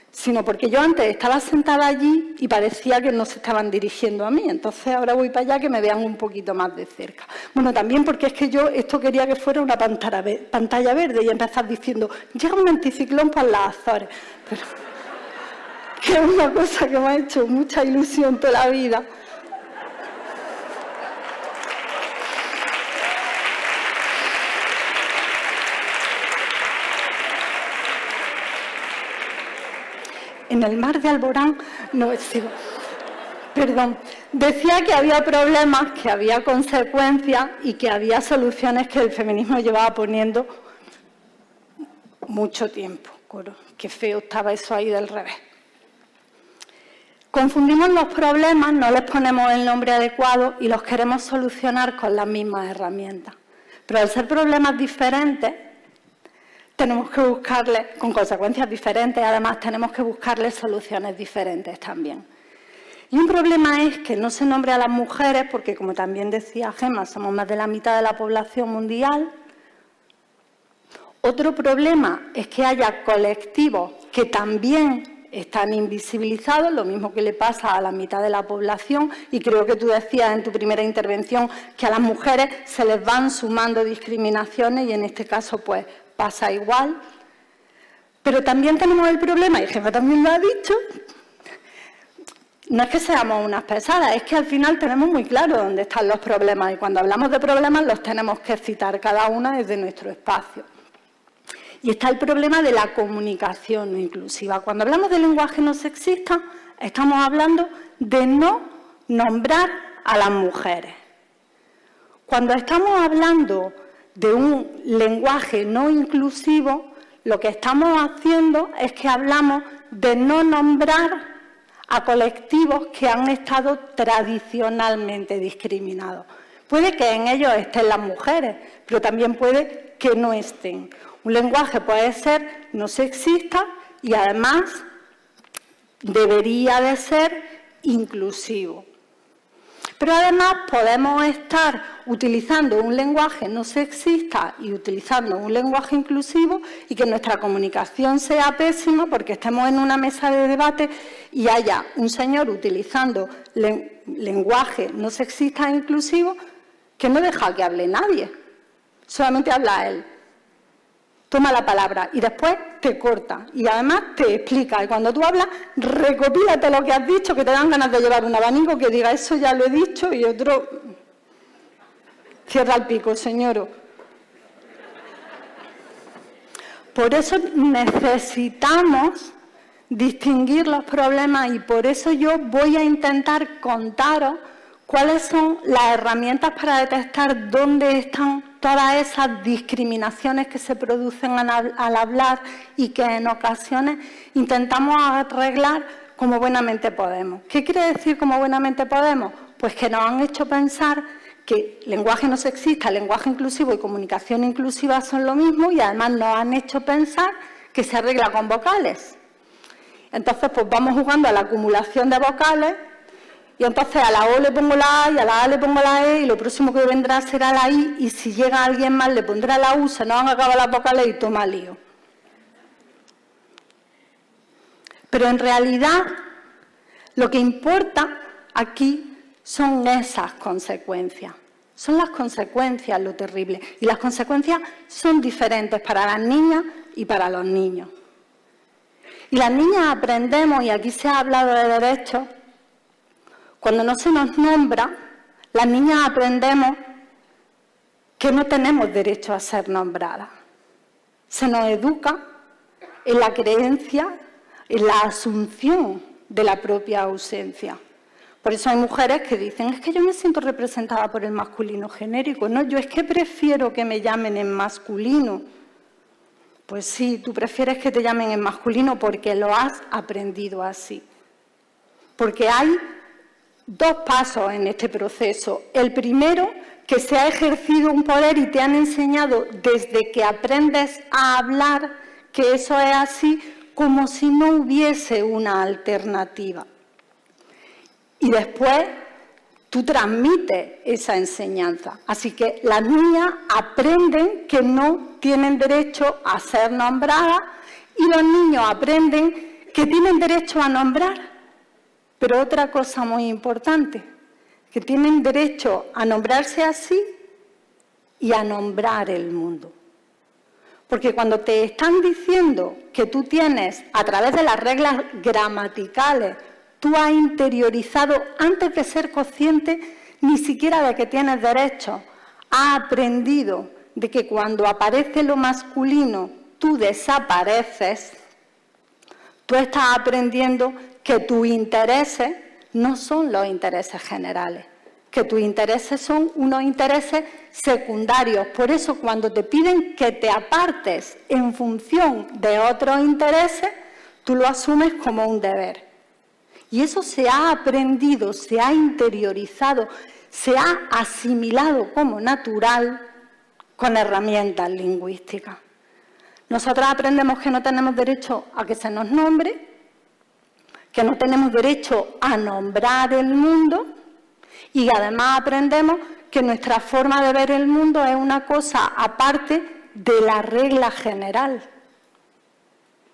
sino porque yo antes estaba sentada allí y parecía que no se estaban dirigiendo a mí. Entonces ahora voy para allá que me vean un poquito más de cerca. Bueno, también porque es que yo esto quería que fuera una pantalla verde y empezar diciendo, llega un anticiclón para las Azores. Pero que es una cosa que me ha hecho mucha ilusión toda la vida. En el mar de Alborán, no, sigo, perdón, decía que había problemas, que había consecuencias y que había soluciones que el feminismo llevaba poniendo mucho tiempo. Qué feo estaba eso ahí del revés. Confundimos los problemas, no les ponemos el nombre adecuado y los queremos solucionar con las mismas herramientas. Pero al ser problemas diferentes, tenemos que buscarle, con consecuencias diferentes, además tenemos que buscarle soluciones diferentes también. Y un problema es que no se nombre a las mujeres, porque como también decía Gemma, somos más de la mitad de la población mundial. Otro problema es que haya colectivos que también están invisibilizados, lo mismo que le pasa a la mitad de la población, y creo que tú decías en tu primera intervención que a las mujeres se les van sumando discriminaciones y en este caso pues pasa igual. Pero también tenemos el problema, y Gemma también lo ha dicho, no es que seamos unas pesadas, es que al final tenemos muy claro dónde están los problemas y cuando hablamos de problemas los tenemos que citar cada una desde nuestro espacio. Y está el problema de la comunicación no inclusiva. Cuando hablamos de lenguaje no sexista, estamos hablando de no nombrar a las mujeres. Cuando estamos hablando de un lenguaje no inclusivo, lo que estamos haciendo es que hablamos de no nombrar a colectivos que han estado tradicionalmente discriminados. Puede que en ellos estén las mujeres, pero también puede que no estén. Un lenguaje puede ser no sexista y además debería de ser inclusivo. Pero además podemos estar utilizando un lenguaje no sexista y utilizando un lenguaje inclusivo y que nuestra comunicación sea pésima porque estemos en una mesa de debate y haya un señor utilizando lenguaje no sexista e inclusivo que no deja que hable nadie, solamente habla él. Toma la palabra y después te corta y además te explica. Y cuando tú hablas, recopílate lo que has dicho, que te dan ganas de llevar un abanico que diga eso ya lo he dicho y otro cierra el pico, señor. Por eso necesitamos distinguir los problemas y por eso yo voy a intentar contaros cuáles son las herramientas para detectar dónde están todas esas discriminaciones que se producen al hablar y que en ocasiones intentamos arreglar como buenamente podemos. ¿Qué quiere decir como buenamente podemos? Pues que nos han hecho pensar que lenguaje no sexista, lenguaje inclusivo y comunicación inclusiva son lo mismo y además nos han hecho pensar que se arregla con vocales. Entonces, pues vamos jugando a la acumulación de vocales y entonces a la O le pongo la A y a la A le pongo la E y lo próximo que vendrá será la I y si llega alguien más le pondrá la U, se nos han acabado las vocales y toma lío. Pero en realidad lo que importa aquí son esas consecuencias. Son las consecuencias lo terrible. Y las consecuencias son diferentes para las niñas y para los niños. Y las niñas aprendemos, y aquí se ha hablado de derechos, cuando no se nos nombra, las niñas aprendemos que no tenemos derecho a ser nombradas. Se nos educa en la creencia, en la asunción de la propia ausencia. Por eso hay mujeres que dicen, es que yo me siento representada por el masculino genérico. No, yo es que prefiero que me llamen en masculino. Pues sí, tú prefieres que te llamen en masculino porque lo has aprendido así. Porque hay dos pasos en este proceso. El primero, que se ha ejercido un poder y te han enseñado desde que aprendes a hablar que eso es así, como si no hubiese una alternativa. Y después tú transmites esa enseñanza. Así que las niñas aprenden que no tienen derecho a ser nombradas y los niños aprenden que tienen derecho a nombrar. Pero otra cosa muy importante, que tienen derecho a nombrarse así y a nombrar el mundo. Porque cuando te están diciendo que tú tienes, a través de las reglas gramaticales, tú has interiorizado, antes de ser consciente ni siquiera de que tienes derechos, has aprendido de que cuando aparece lo masculino, tú desapareces, tú estás aprendiendo que tus intereses no son los intereses generales, que tus intereses son unos intereses secundarios. Por eso, cuando te piden que te apartes en función de otros intereses, tú lo asumes como un deber. Y eso se ha aprendido, se ha interiorizado, se ha asimilado como natural con herramientas lingüísticas. Nosotras aprendemos que no tenemos derecho a que se nos nombre, que no tenemos derecho a nombrar el mundo y además aprendemos que nuestra forma de ver el mundo es una cosa aparte de la regla general.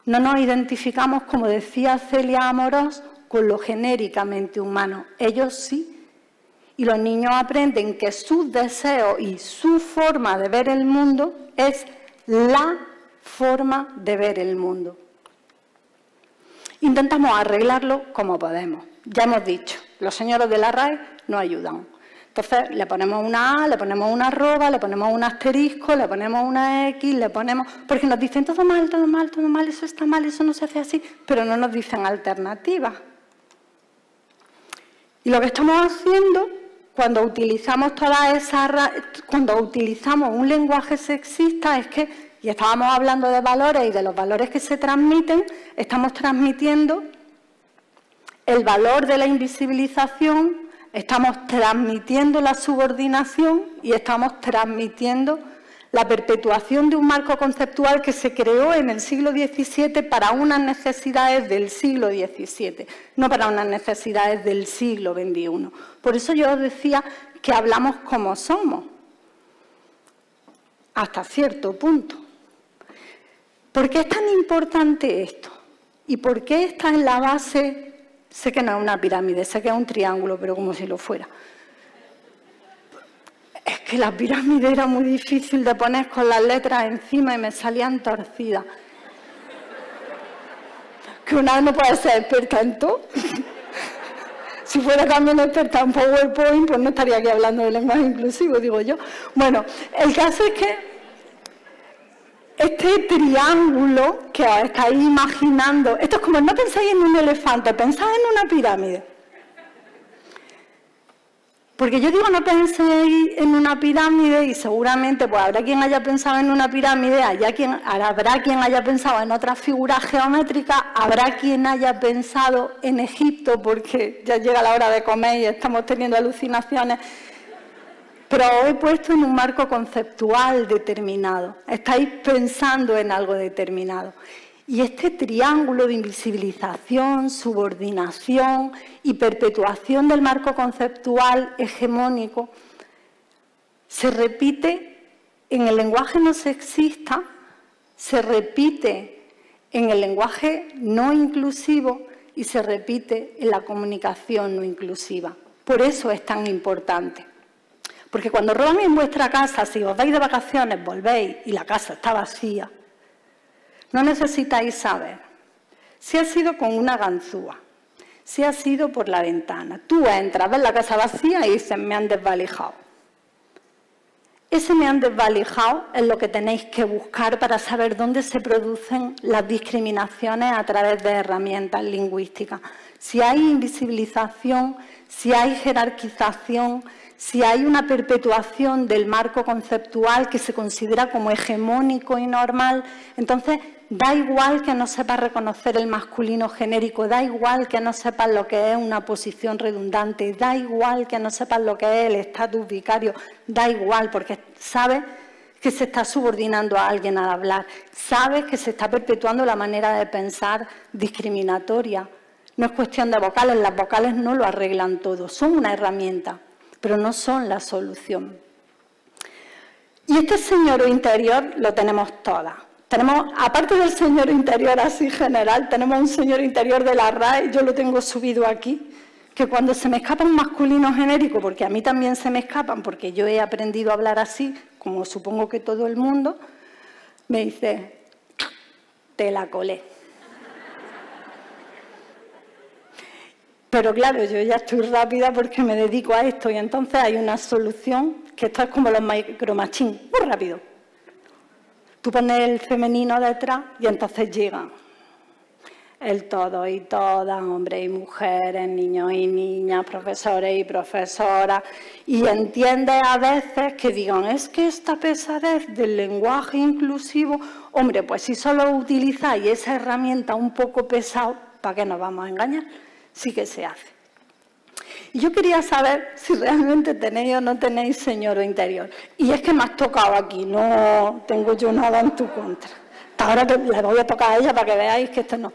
No nos identificamos, como decía Celia Amorós, con lo genéricamente humano. Ellos sí. Y los niños aprenden que sus deseos y su forma de ver el mundo es la forma de ver el mundo. Intentamos arreglarlo como podemos. Ya hemos dicho, los señores de la RAE nos ayudan. Entonces le ponemos una A, le ponemos una arroba, le ponemos un asterisco, le ponemos una X, le ponemos... Porque nos dicen todo mal, todo mal, todo mal, eso está mal, eso no se hace así, pero no nos dicen alternativas. Y lo que estamos haciendo cuando utilizamos cuando utilizamos un lenguaje sexista es que, y estábamos hablando de valores y de los valores que se transmiten, estamos transmitiendo el valor de la invisibilización, estamos transmitiendo la subordinación y estamos transmitiendo la perpetuación de un marco conceptual que se creó en el siglo XVII para unas necesidades del siglo XVII, no para unas necesidades del siglo XXI. Por eso yo os decía que hablamos como somos, hasta cierto punto. ¿Por qué es tan importante esto? ¿Y por qué está en la base? Sé que no es una pirámide, sé que es un triángulo, pero como si lo fuera. Es que la pirámide era muy difícil de poner con las letras encima y me salían torcidas. Que una no puede ser experta en todo. Si fuera también experta en PowerPoint, pues no estaría aquí hablando de lenguaje inclusivo, digo yo. Bueno, el caso es que este triángulo que os estáis imaginando, esto es como no pensáis en un elefante, pensáis en una pirámide. Porque yo digo no penséis en una pirámide y seguramente pues habrá quien haya pensado en una pirámide, habrá quien haya pensado en otras figuras geométricas, habrá quien haya pensado en Egipto porque ya llega la hora de comer y estamos teniendo alucinaciones. Pero os he puesto en un marco conceptual determinado. Estáis pensando en algo determinado. Y este triángulo de invisibilización, subordinación y perpetuación del marco conceptual hegemónico se repite en el lenguaje no sexista, se repite en el lenguaje no inclusivo y se repite en la comunicación no inclusiva. Por eso es tan importante. Porque cuando roban en vuestra casa, si os vais de vacaciones, volvéis y la casa está vacía, no necesitáis saber si ha sido con una ganzúa, si ha sido por la ventana. Tú entras, ves la casa vacía y dices, me han desvalijado. Ese me han desvalijado es lo que tenéis que buscar para saber dónde se producen las discriminaciones a través de herramientas lingüísticas. Si hay invisibilización, si hay jerarquización, si hay una perpetuación del marco conceptual que se considera como hegemónico y normal, entonces da igual que no sepas reconocer el masculino genérico, da igual que no sepas lo que es una posición redundante, da igual que no sepas lo que es el estatus vicario, da igual, porque sabes que se está subordinando a alguien al hablar, sabes que se está perpetuando la manera de pensar discriminatoria. No es cuestión de vocales, las vocales no lo arreglan todo, son una herramienta, pero no son la solución. Y este señor interior lo tenemos todas. Tenemos, aparte del señor interior así general, tenemos un señor interior de la RAE, yo lo tengo subido aquí, que cuando se me escapa un masculino genérico, porque a mí también se me escapan, porque yo he aprendido a hablar así, como supongo que todo el mundo, me dice, te la colé. Pero claro, yo ya estoy rápida porque me dedico a esto y entonces hay una solución, que esto es como los micromachines, muy rápido. Tú pones el femenino detrás y entonces llega el todo y todas, hombres y mujeres, niños y niñas, profesores y profesoras, y entiendes a veces que digan, es que esta pesadez del lenguaje inclusivo, hombre, pues si solo utilizáis esa herramienta un poco pesado, ¿para qué nos vamos a engañar? Sí que se hace. Y yo quería saber si realmente tenéis o no tenéis señor interior. Y es que me has tocado aquí, no tengo yo nada en tu contra. Ahora que le voy a tocar a ella para que veáis que esto no.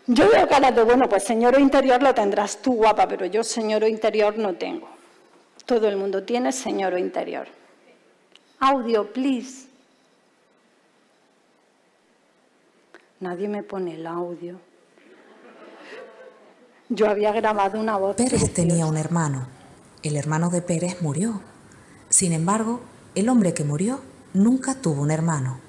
Yo veo caras de, bueno, pues señor interior lo tendrás tú, guapa, pero yo señor interior no tengo. Todo el mundo tiene señor interior. Audio, please. Nadie me pone el audio. Yo había grabado una voz. Pérez tenía un hermano. El hermano de Pérez murió. Sin embargo, el hombre que murió nunca tuvo un hermano.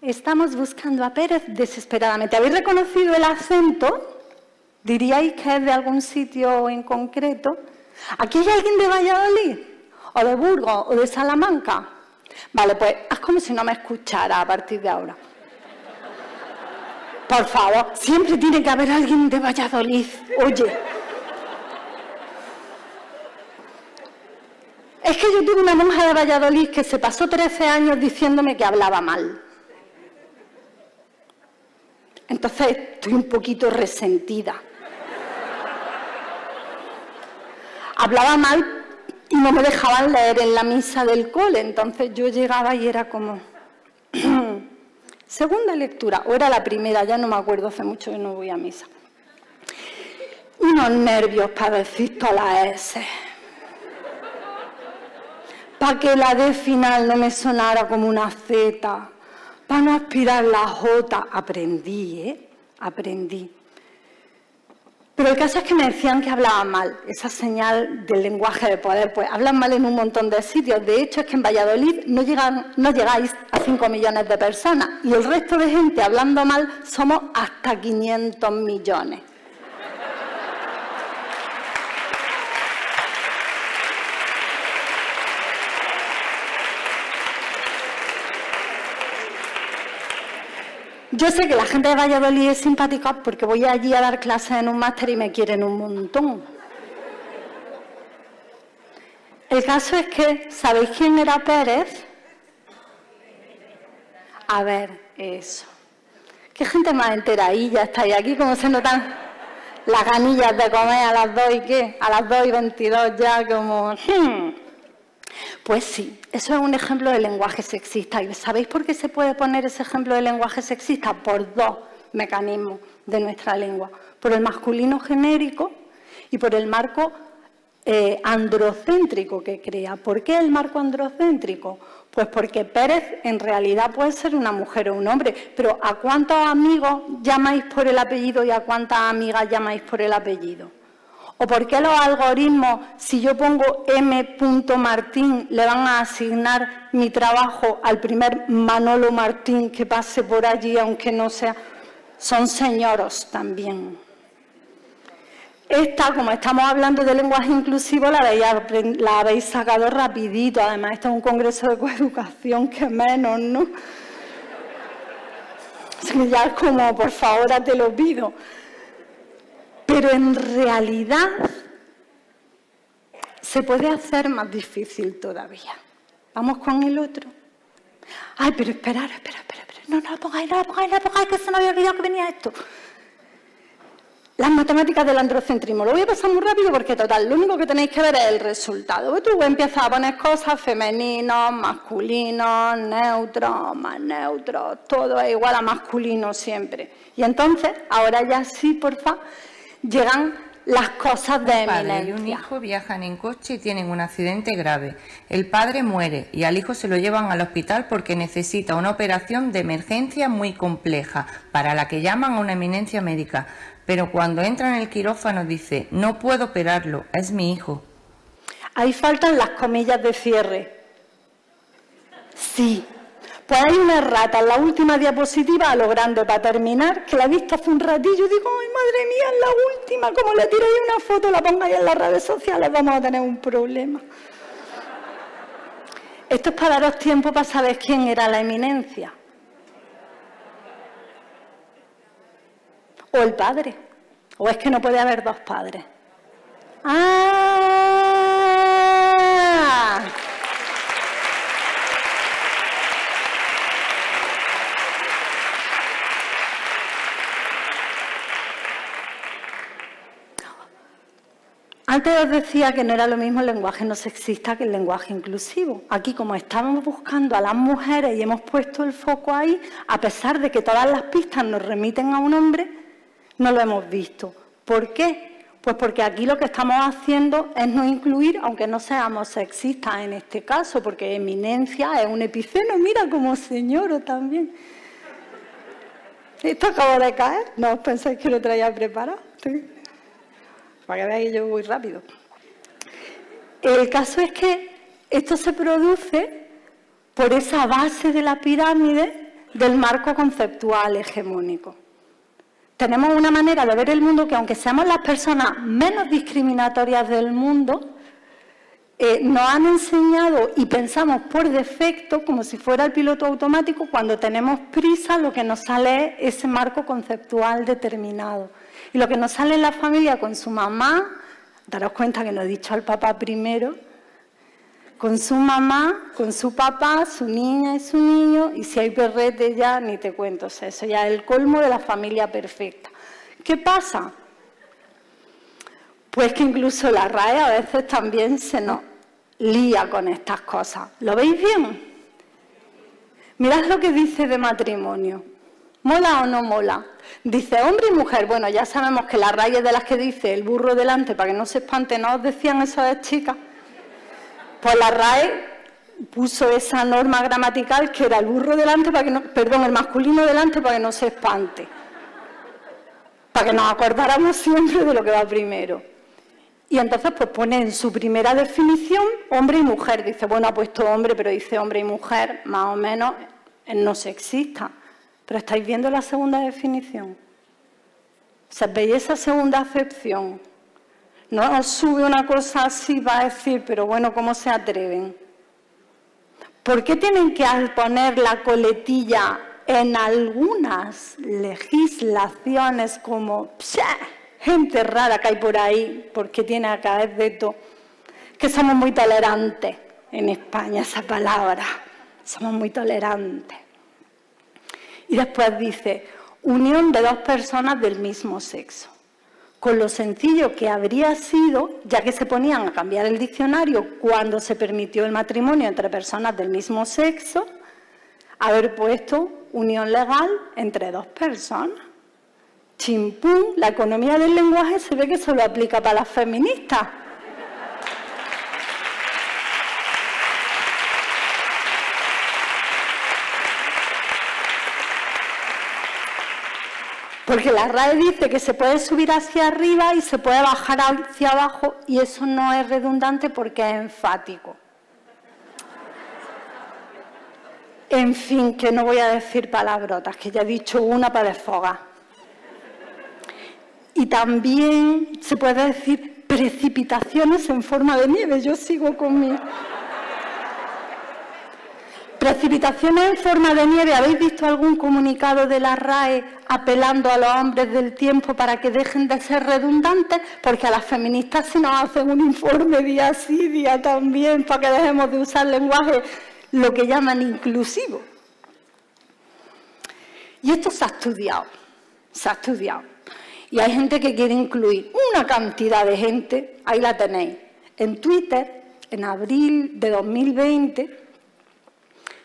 Estamos buscando a Pérez desesperadamente. ¿Habéis reconocido el acento? ¿Diríais que es de algún sitio en concreto? ¿Aquí hay alguien de Valladolid? ¿O de Burgos? ¿O de Salamanca? Vale, pues haz como si no me escuchara a partir de ahora. Por favor, siempre tiene que haber alguien de Valladolid. Oye. Es que yo tuve una monja de Valladolid que se pasó 13 años diciéndome que hablaba mal. Entonces estoy un poquito resentida. Hablaba mal y no me dejaban leer en la misa del cole. Entonces yo llegaba y era como... Segunda lectura, o era la primera, ya no me acuerdo, hace mucho que no voy a misa. Unos nervios para decir todas las S. Para que la D final no me sonara como una Z. Para no aspirar la J. Aprendí, Aprendí. Pero el caso es que me decían que hablaba mal, esa señal del lenguaje de poder, pues hablan mal en un montón de sitios. De hecho, es que en Valladolid no llegáis a 5 millones de personas y el resto de gente hablando mal somos hasta 500 millones. Yo sé que la gente de Valladolid es simpática porque voy allí a dar clases en un máster y me quieren un montón. El caso es que, ¿sabéis quién era Pérez? A ver, eso. Qué gente más enteradilla estáis aquí, como se notan las ganillas de comer a las 2 y qué, a las 2 y 22 ya como... Pues sí, eso es un ejemplo de lenguaje sexista. ¿Y sabéis por qué se puede poner ese ejemplo de lenguaje sexista? Por dos mecanismos de nuestra lengua. Por el masculino genérico y por el marco androcéntrico que crea. ¿Por qué el marco androcéntrico? Pues porque Pérez en realidad puede ser una mujer o un hombre, pero ¿a cuántos amigos llamáis por el apellido y a cuántas amigas llamáis por el apellido? ¿O por qué los algoritmos, si yo pongo M. Martín, le van a asignar mi trabajo al primer Manolo Martín que pase por allí, aunque no sea? Son señoros también. Esta, como estamos hablando de lenguaje inclusivo, la habéis sacado rapidito. Además, esto es un congreso de coeducación, que menos, ¿no? Ya es como, por favor, te lo pido. Pero en realidad se puede hacer más difícil todavía. Vamos con el otro. Ay, pero esperad. No lo pongáis, que se me había olvidado que venía esto. Las matemáticas del androcentrismo. Lo voy a pasar muy rápido porque, total, lo único que tenéis que ver es el resultado. Tú empiezas a poner cosas femeninos, masculinos, neutros, más neutros, todo es igual a masculino siempre. Y entonces, ahora ya sí, porfa, llegan las cosas de eminencia. Un padre y un hijo viajan en coche y tienen un accidente grave. El padre muere y al hijo se lo llevan al hospital porque necesita una operación de emergencia muy compleja, para la que llaman a una eminencia médica. Pero cuando entra en el quirófano dice: no puedo operarlo, es mi hijo. Ahí faltan las comillas de cierre. Sí. Pues hay una errata en la última diapositiva a lo grande para terminar, que la he visto hace un ratillo y digo: ay, madre mía, es la última, como le tiráis una foto, la pongáis en las redes sociales, vamos a tener un problema. Esto es para daros tiempo para saber quién era la eminencia. O el padre. O es que no puede haber dos padres. ¡Ah! Antes os decía que no era lo mismo el lenguaje no sexista que el lenguaje inclusivo. Aquí, como estábamos buscando a las mujeres y hemos puesto el foco ahí, a pesar de que todas las pistas nos remiten a un hombre, no lo hemos visto. ¿Por qué? Pues porque aquí lo que estamos haciendo es no incluir, aunque no seamos sexistas en este caso, porque eminencia es un epiceno, mira como señoro también. ¿Esto acaba de caer? ¿No os pensáis que lo traía preparado? ¿Sí? Para que veáis que yo voy rápido. El caso es que esto se produce por esa base de la pirámide del marco conceptual hegemónico. Tenemos una manera de ver el mundo que, aunque seamos las personas menos discriminatorias del mundo, nos han enseñado y pensamos por defecto, como si fuera el piloto automático, cuando tenemos prisa, lo que nos sale es ese marco conceptual determinado. Y lo que nos sale en la familia con su mamá, daros cuenta que no he dicho al papá primero, con su mamá, con su papá, su niña y su niño, y si hay perrete ya ni te cuento, o sea, eso ya es el colmo de la familia perfecta. ¿Qué pasa? Pues que incluso la RAE a veces también se nos lía con estas cosas. ¿Lo veis bien? Mirad lo que dice de matrimonio. ¿Mola o no mola? Dice hombre y mujer. Bueno, ya sabemos que la RAE es de las que dice el burro delante para que no se espante, ¿no os decían eso de chicas? Pues la RAE puso esa norma gramatical que era el burro delante para que no, perdón, el masculino delante para que no se espante. Para que nos acordáramos siempre de lo que va primero. Y entonces pues pone en su primera definición hombre y mujer. Dice, bueno, ha puesto hombre, pero dice hombre y mujer, más o menos es no sexista. Pero ¿estáis viendo la segunda definición? O sea, ¿veis esa segunda acepción? No os sube una cosa así, va a decir, pero bueno, ¿cómo se atreven? ¿Por qué tienen que poner la coletilla en algunas legislaciones como gente rara que hay por ahí, porque tiene a caer de todo? Que somos muy tolerantes en España, esa palabra. Somos muy tolerantes. Y después dice, unión de dos personas del mismo sexo. Con lo sencillo que habría sido, ya que se ponían a cambiar el diccionario cuando se permitió el matrimonio entre personas del mismo sexo, haber puesto unión legal entre dos personas. Chimpún, la economía del lenguaje se ve que solo aplica para las feministas. Porque la RAE dice que se puede subir hacia arriba y se puede bajar hacia abajo, y eso no es redundante porque es enfático. En fin, que no voy a decir palabrotas, que ya he dicho una para desfogar. Y también se puede decir precipitaciones en forma de nieve. Yo sigo con mi... Precipitaciones en forma de nieve. ¿Habéis visto algún comunicado de la RAE apelando a los hombres del tiempo para que dejen de ser redundantes, porque a las feministas se nos hacen un informe día sí, día también, para que dejemos de usar lenguaje, lo que llaman inclusivo. Y esto se ha estudiado, Y hay gente que quiere incluir una cantidad de gente, ahí la tenéis. En Twitter, en abril de 2020,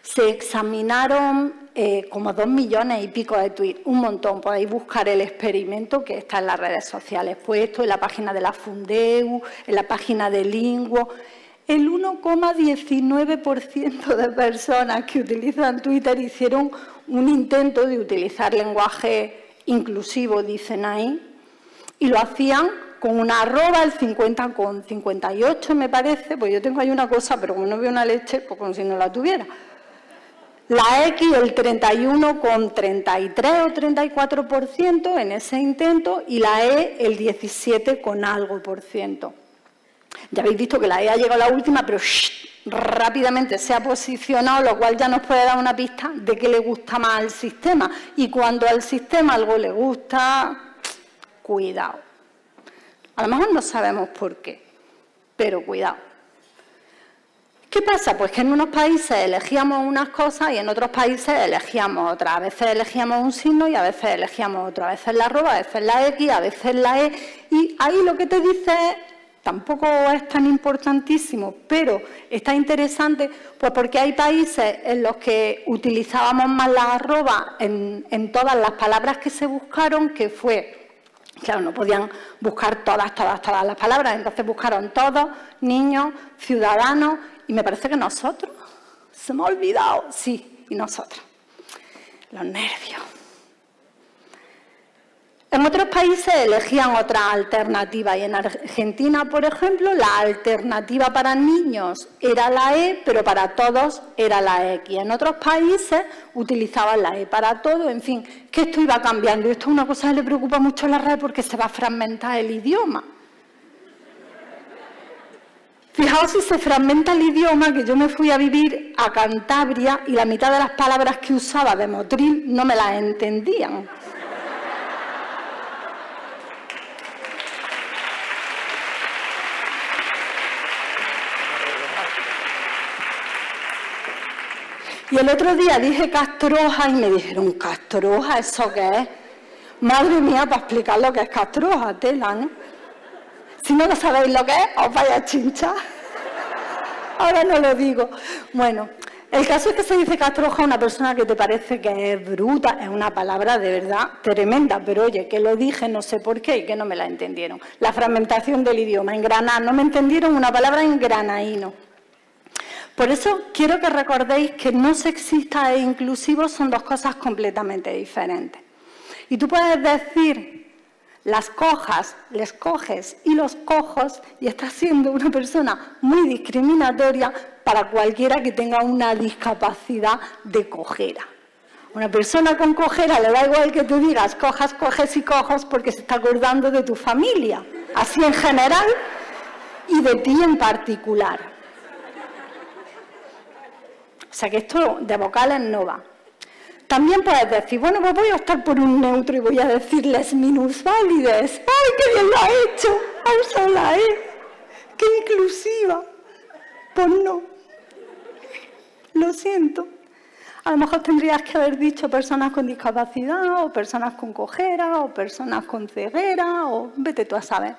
se examinaron como 2 millones y pico de tweets, un montón. Podéis buscar el experimento que está en las redes sociales puesto, en la página de la Fundeu, en la página de Linguo. El 1,19% de personas que utilizan Twitter hicieron un intento de utilizar lenguaje inclusivo, dicen ahí, y lo hacían con una arroba, el 50,58 me parece, pues yo tengo ahí una cosa, pero como no veo una leche, pues como si no la tuviera. La X el 31,33 o 34% en ese intento y la E el 17 con algo por ciento. Ya habéis visto que la E ha llegado a la última, pero rápidamente se ha posicionado, lo cual ya nos puede dar una pista de qué le gusta más al sistema. Y cuando al sistema algo le gusta, cuidado. A lo mejor no sabemos por qué, pero cuidado. ¿Qué pasa? Pues que en unos países elegíamos unas cosas y en otros países elegíamos otras. A veces elegíamos un signo y a veces elegíamos otro. A veces la arroba, a veces la X, a veces la E. Y ahí lo que te dice es, tampoco es tan importantísimo, pero está interesante, pues porque hay países en los que utilizábamos más la arroba en todas las palabras que se buscaron, que fue, claro, no podían buscar todas las palabras, entonces buscaron todos, niños, ciudadanos, y me parece que nosotros, se me ha olvidado, sí, y nosotros, los nervios. En otros países elegían otra alternativa y en Argentina, por ejemplo, la alternativa para niños era la E, pero para todos era la X. En otros países utilizaban la E para todo, en fin, que esto iba cambiando. Y esto es una cosa que le preocupa mucho a la red porque se va a fragmentar el idioma. Fijaos si se fragmenta el idioma, que yo me fui a vivir a Cantabria y la mitad de las palabras que usaba de Motril no me las entendían. Y el otro día dije castroja y me dijeron, ¿castroja? ¿Eso qué es? Madre mía, para explicar lo que es castroja, tela, ¿no? Si no lo sabéis lo que es, os vais a chinchar. Ahora no lo digo. Bueno, el caso es que se dice castroja a una persona que te parece que es bruta, es una palabra de verdad tremenda, pero oye, que lo dije no sé por qué y que no me la entendieron. La fragmentación del idioma, engranar, no me entendieron una palabra en granaíno. Por eso quiero que recordéis que no sexista e inclusivo son dos cosas completamente diferentes. Y tú puedes decir las cojas, les coges y los cojos y estás siendo una persona muy discriminatoria para cualquiera que tenga una discapacidad de cojera. Una persona con cojera le da igual que tú digas cojas, coges y cojos porque se está acordando de tu familia, así en general y de ti en particular. O sea que esto de vocales no va. También puedes decir, bueno, pues voy a optar por un neutro y voy a decirles minusválides. ¡Ay, qué bien lo ha hecho! Ha usado la E. ¡Qué inclusiva! Pues no. Lo siento. A lo mejor tendrías que haber dicho personas con discapacidad, o personas con cojera, o personas con ceguera, o vete tú a saber.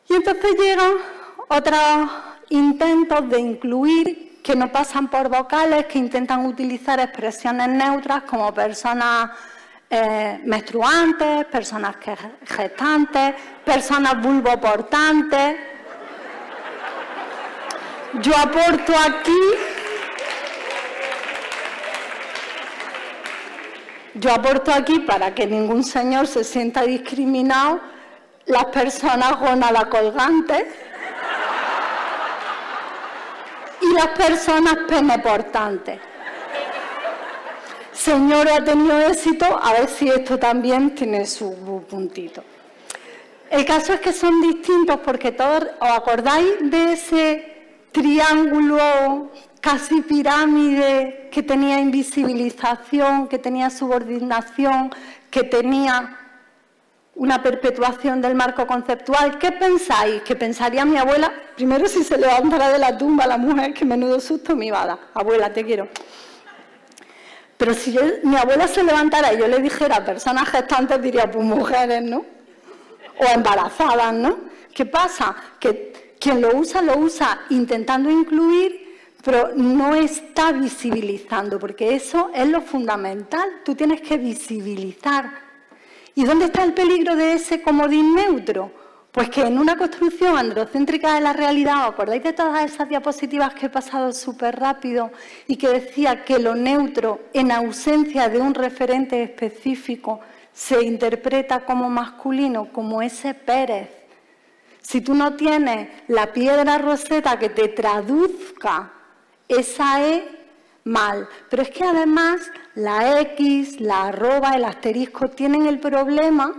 Y entonces llegan otros intentos de incluir que no pasan por vocales, que intentan utilizar expresiones neutras como personas menstruantes, personas gestantes, personas vulvoportantes. Yo aporto aquí para que ningún señor se sienta discriminado, las personas gónada colgantes y las personas peneportantes. Señor, ha tenido éxito, a ver si esto también tiene su puntito. El caso es que son distintos porque todos, ¿os acordáis de ese triángulo, casi pirámide, que tenía invisibilización, que tenía subordinación, que tenía una perpetuación del marco conceptual. ¿Qué pensáis? ¿Que pensaría mi abuela? Primero, si se levantara de la tumba la mujer, que menudo susto me iba a dar. Abuela, te quiero. Pero si mi abuela se levantara y yo le dijera a personas gestantes, diría, pues mujeres, ¿no? O embarazadas, ¿no? ¿Qué pasa? Que quien lo usa intentando incluir, pero no está visibilizando, porque eso es lo fundamental. Tú tienes que visibilizar. ¿Y dónde está el peligro de ese comodín neutro? Pues que en una construcción androcéntrica de la realidad, ¿os acordáis de todas esas diapositivas que he pasado súper rápido y que decía que lo neutro, en ausencia de un referente específico, se interpreta como masculino, como ese Pérez? Si tú no tienes la piedra roseta que te traduzca esa E, mal. Pero es que además la X, la arroba, el asterisco tienen el problema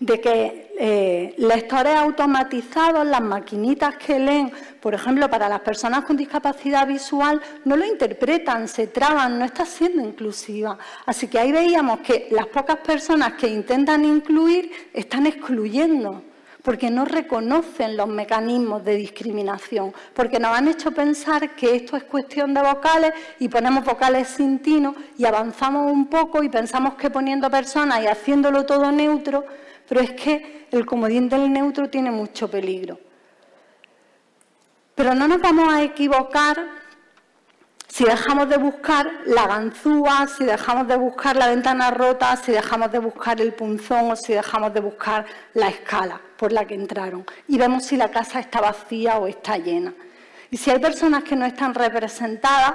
de que lectores automatizados, las maquinitas que leen, por ejemplo, para las personas con discapacidad visual, no lo interpretan, se traban, no está siendo inclusiva. Así que ahí veíamos que las pocas personas que intentan incluir están excluyendo, porque no reconocen los mecanismos de discriminación, porque nos han hecho pensar que esto es cuestión de vocales y ponemos vocales sin tino y avanzamos un poco y pensamos que poniendo personas y haciéndolo todo neutro, pero es que el comodín del neutro tiene mucho peligro. Pero no nos vamos a equivocar si dejamos de buscar la ganzúa, si dejamos de buscar la ventana rota, si dejamos de buscar el punzón o si dejamos de buscar la escala por la que entraron. Y vemos si la casa está vacía o está llena. Y si hay personas que no están representadas,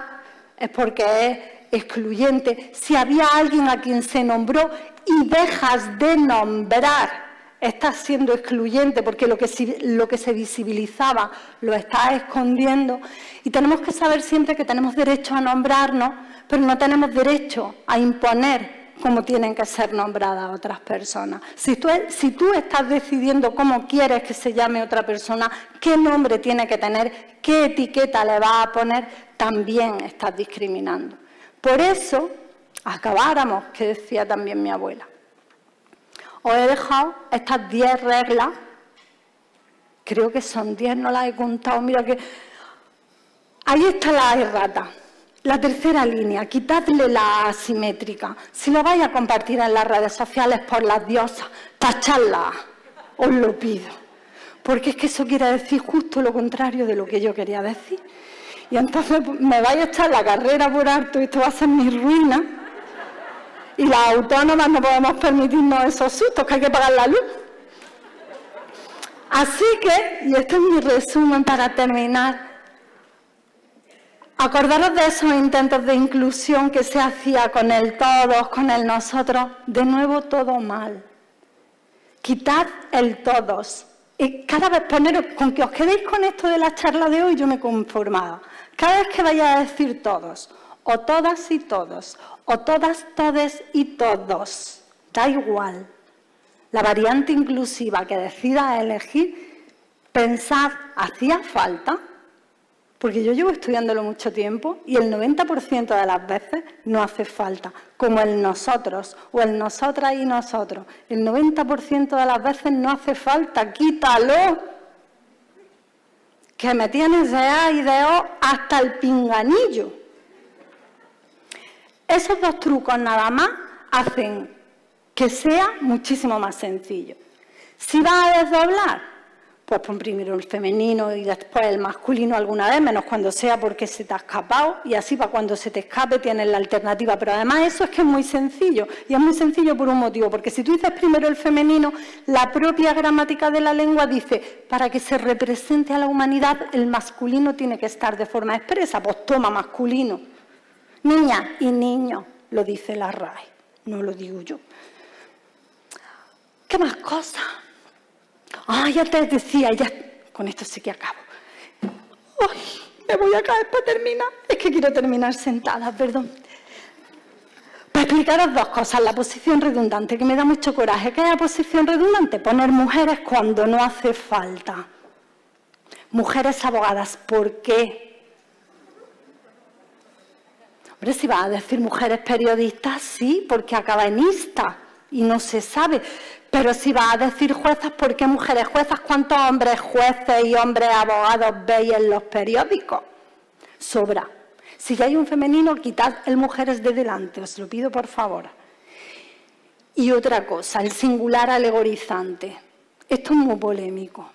es porque es excluyente. Si había alguien a quien se nombró y dejas de nombrar, estás siendo excluyente porque lo que se visibilizaba lo estás escondiendo. Y tenemos que saber siempre que tenemos derecho a nombrarnos, pero no tenemos derecho a imponer cómo tienen que ser nombradas otras personas. Si tú estás decidiendo cómo quieres que se llame otra persona, qué nombre tiene que tener, qué etiqueta le vas a poner, también estás discriminando. Por eso, acabáramos, que decía también mi abuela. Os he dejado estas 10 reglas, creo que son 10, no las he contado, mira que... Ahí está la errata, la tercera línea, quitadle la asimétrica. Si lo vais a compartir en las redes sociales por las diosas, tachadla, os lo pido. Porque es que eso quiere decir justo lo contrario de lo que yo quería decir. Y entonces me vais a echar la carrera por harto y esto va a ser mi ruina. Y las autónomas no podemos permitirnos esos sustos, que hay que pagar la luz. Así que, y este es mi resumen para terminar, acordaros de esos intentos de inclusión que se hacía con el todos, con el nosotros, de nuevo todo mal. Quitad el todos. Y cada vez poneros, con que os quedéis con esto de la charla de hoy, yo me conformaba. Cada vez que vayáis a decir todos, o todas y todos, o todas, todes y todos, da igual. La variante inclusiva que decidas elegir, pensad, ¿hacía falta? Porque yo llevo estudiándolo mucho tiempo y el 90% de las veces no hace falta, como el nosotros o el nosotras y nosotros. El 90% de las veces no hace falta, quítalo. Que me tienes de A y de O hasta el pinganillo. Esos dos trucos nada más hacen que sea muchísimo más sencillo. Si vas a desdoblar, pues pon primero el femenino y después el masculino alguna vez, menos cuando sea porque se te ha escapado, y así para cuando se te escape tienes la alternativa. Pero además eso es que es muy sencillo, y es muy sencillo por un motivo, porque si tú dices primero el femenino, la propia gramática de la lengua dice, para que se represente a la humanidad, el masculino tiene que estar de forma expresa, pues toma masculino. Niña y niño, lo dice la RAE, no lo digo yo. ¿Qué más cosas? Ya te decía, ya con esto sí que acabo. ¡Ay! Me voy a caer para terminar. Es que quiero terminar sentada, perdón. Para explicaros dos cosas. La posición redundante, que me da mucho coraje. ¿Qué es la posición redundante? Poner mujeres cuando no hace falta. Mujeres abogadas, ¿por qué? Hombre, si vas a decir mujeres periodistas, sí, porque acaba en ista y no se sabe. Pero si vas a decir juezas, ¿por qué mujeres juezas? ¿Cuántos hombres jueces y hombres abogados veis en los periódicos? Sobra. Si ya hay un femenino, quitad el mujeres de delante, os lo pido por favor. Y otra cosa, el singular alegorizante. Esto es muy polémico.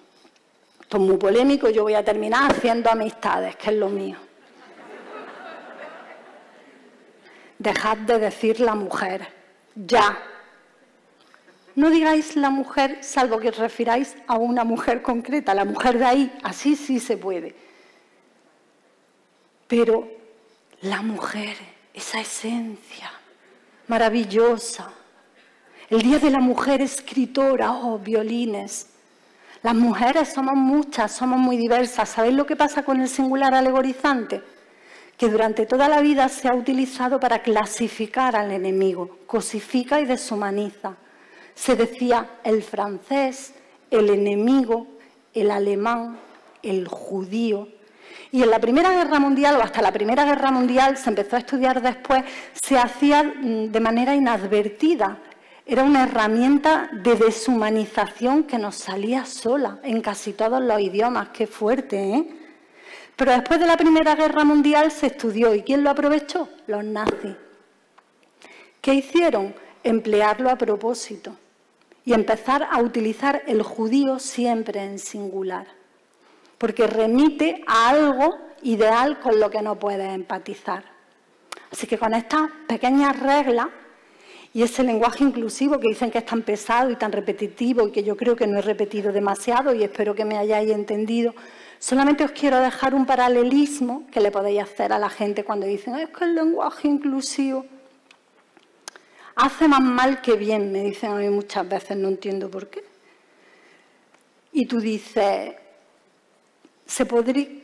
Esto es muy polémico, yo voy a terminar haciendo amistades, que es lo mío. Dejad de decir la mujer, ya. No digáis la mujer, salvo que os refiráis a una mujer concreta, la mujer de ahí, así sí se puede. Pero la mujer, esa esencia maravillosa. El Día de la Mujer Escritora, oh, violines. Las mujeres somos muchas, somos muy diversas. ¿Sabéis lo que pasa con el singular alegorizante? Que durante toda la vida se ha utilizado para clasificar al enemigo, cosifica y deshumaniza. Se decía el francés, el enemigo, el alemán, el judío. Y en la Primera Guerra Mundial, o hasta la Primera Guerra Mundial, se empezó a estudiar después, se hacía de manera inadvertida. Era una herramienta de deshumanización que nos salía sola en casi todos los idiomas. ¡Qué fuerte, eh! Pero después de la Primera Guerra Mundial se estudió. ¿Y quién lo aprovechó? Los nazis. ¿Qué hicieron? Emplearlo a propósito y empezar a utilizar el judío siempre en singular, porque remite a algo ideal con lo que no puedes empatizar. Así que con estas pequeñas reglas y ese lenguaje inclusivo que dicen que es tan pesado y tan repetitivo y que yo creo que no he repetido demasiado y espero que me hayáis entendido, solamente os quiero dejar un paralelismo que le podéis hacer a la gente cuando dicen es que el lenguaje inclusivo hace más mal que bien, me dicen a mí muchas veces, no entiendo por qué. Y tú dices,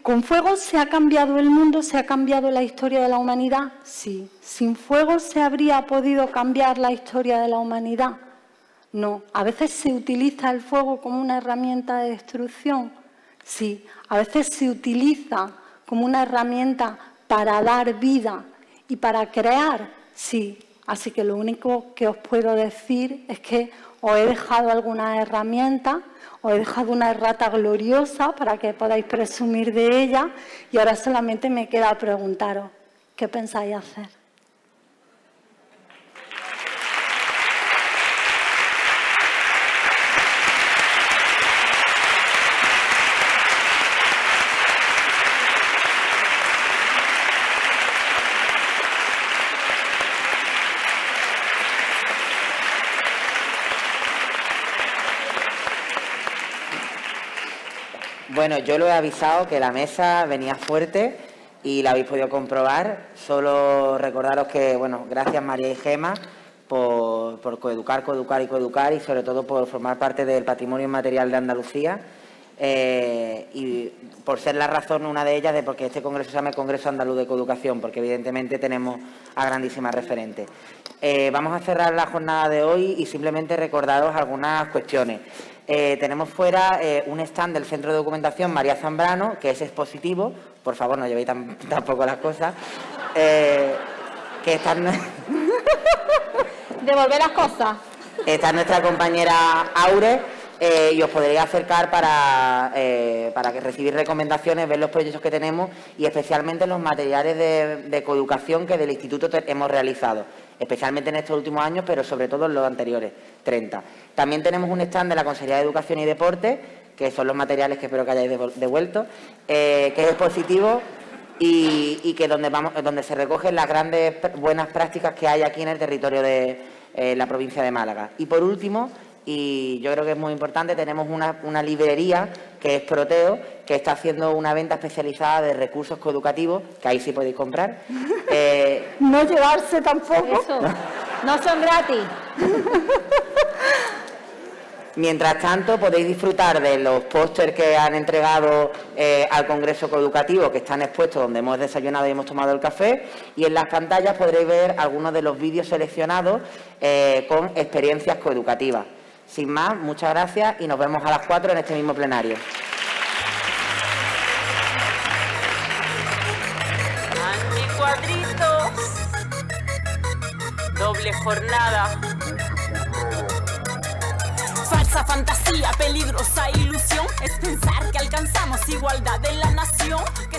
¿con fuego se ha cambiado el mundo, se ha cambiado la historia de la humanidad? Sí. ¿Sin fuego se habría podido cambiar la historia de la humanidad? No. ¿A veces se utiliza el fuego como una herramienta de destrucción? Sí. ¿A veces se utiliza como una herramienta para dar vida y para crear? Sí. Así que lo único que os puedo decir es que os he dejado algunas herramientas, os he dejado una errata gloriosa para que podáis presumir de ella y ahora solamente me queda preguntaros, ¿qué pensáis hacer? Bueno, yo lo he avisado que la mesa venía fuerte y la habéis podido comprobar. Solo recordaros que, bueno, gracias María y Gema por coeducar y sobre todo por formar parte del patrimonio inmaterial de Andalucía y por ser la razón, una de ellas, de por qué este congreso se llama el Congreso Andaluz de Coeducación, porque evidentemente tenemos a grandísimas referentes. Vamos a cerrar la jornada de hoy y simplemente recordaros algunas cuestiones. Tenemos fuera un stand del Centro de Documentación María Zambrano, que es expositivo. Por favor, no llevéis tampoco las cosas. Que está... Devolver las cosas. Está nuestra compañera Aure y os podréis acercar para que recibir recomendaciones, ver los proyectos que tenemos y especialmente los materiales de coeducación que del Instituto hemos realizado, especialmente en estos últimos años, pero sobre todo en los anteriores 30. También tenemos un stand de la Consejería de Educación y Deporte, que son los materiales que espero que hayáis devuelto, que es expositivo y que donde se recogen las grandes buenas prácticas que hay aquí en el territorio de la provincia de Málaga. Y por último, y yo creo que es muy importante, tenemos una librería que es Proteo, que está haciendo una venta especializada de recursos coeducativos, que ahí sí podéis comprar. No llevarse tampoco. Eso. No son gratis. Mientras tanto, podéis disfrutar de los pósters que han entregado al Congreso Coeducativo, que están expuestos donde hemos desayunado y hemos tomado el café, y en las pantallas podréis ver algunos de los vídeos seleccionados con experiencias coeducativas. Sin más, muchas gracias y nos vemos a las 4 en este mismo plenario. cuadritos, doble jornada. Falsa fantasía, peligrosa ilusión, es pensar que alcanzamos igualdad en la nación. Que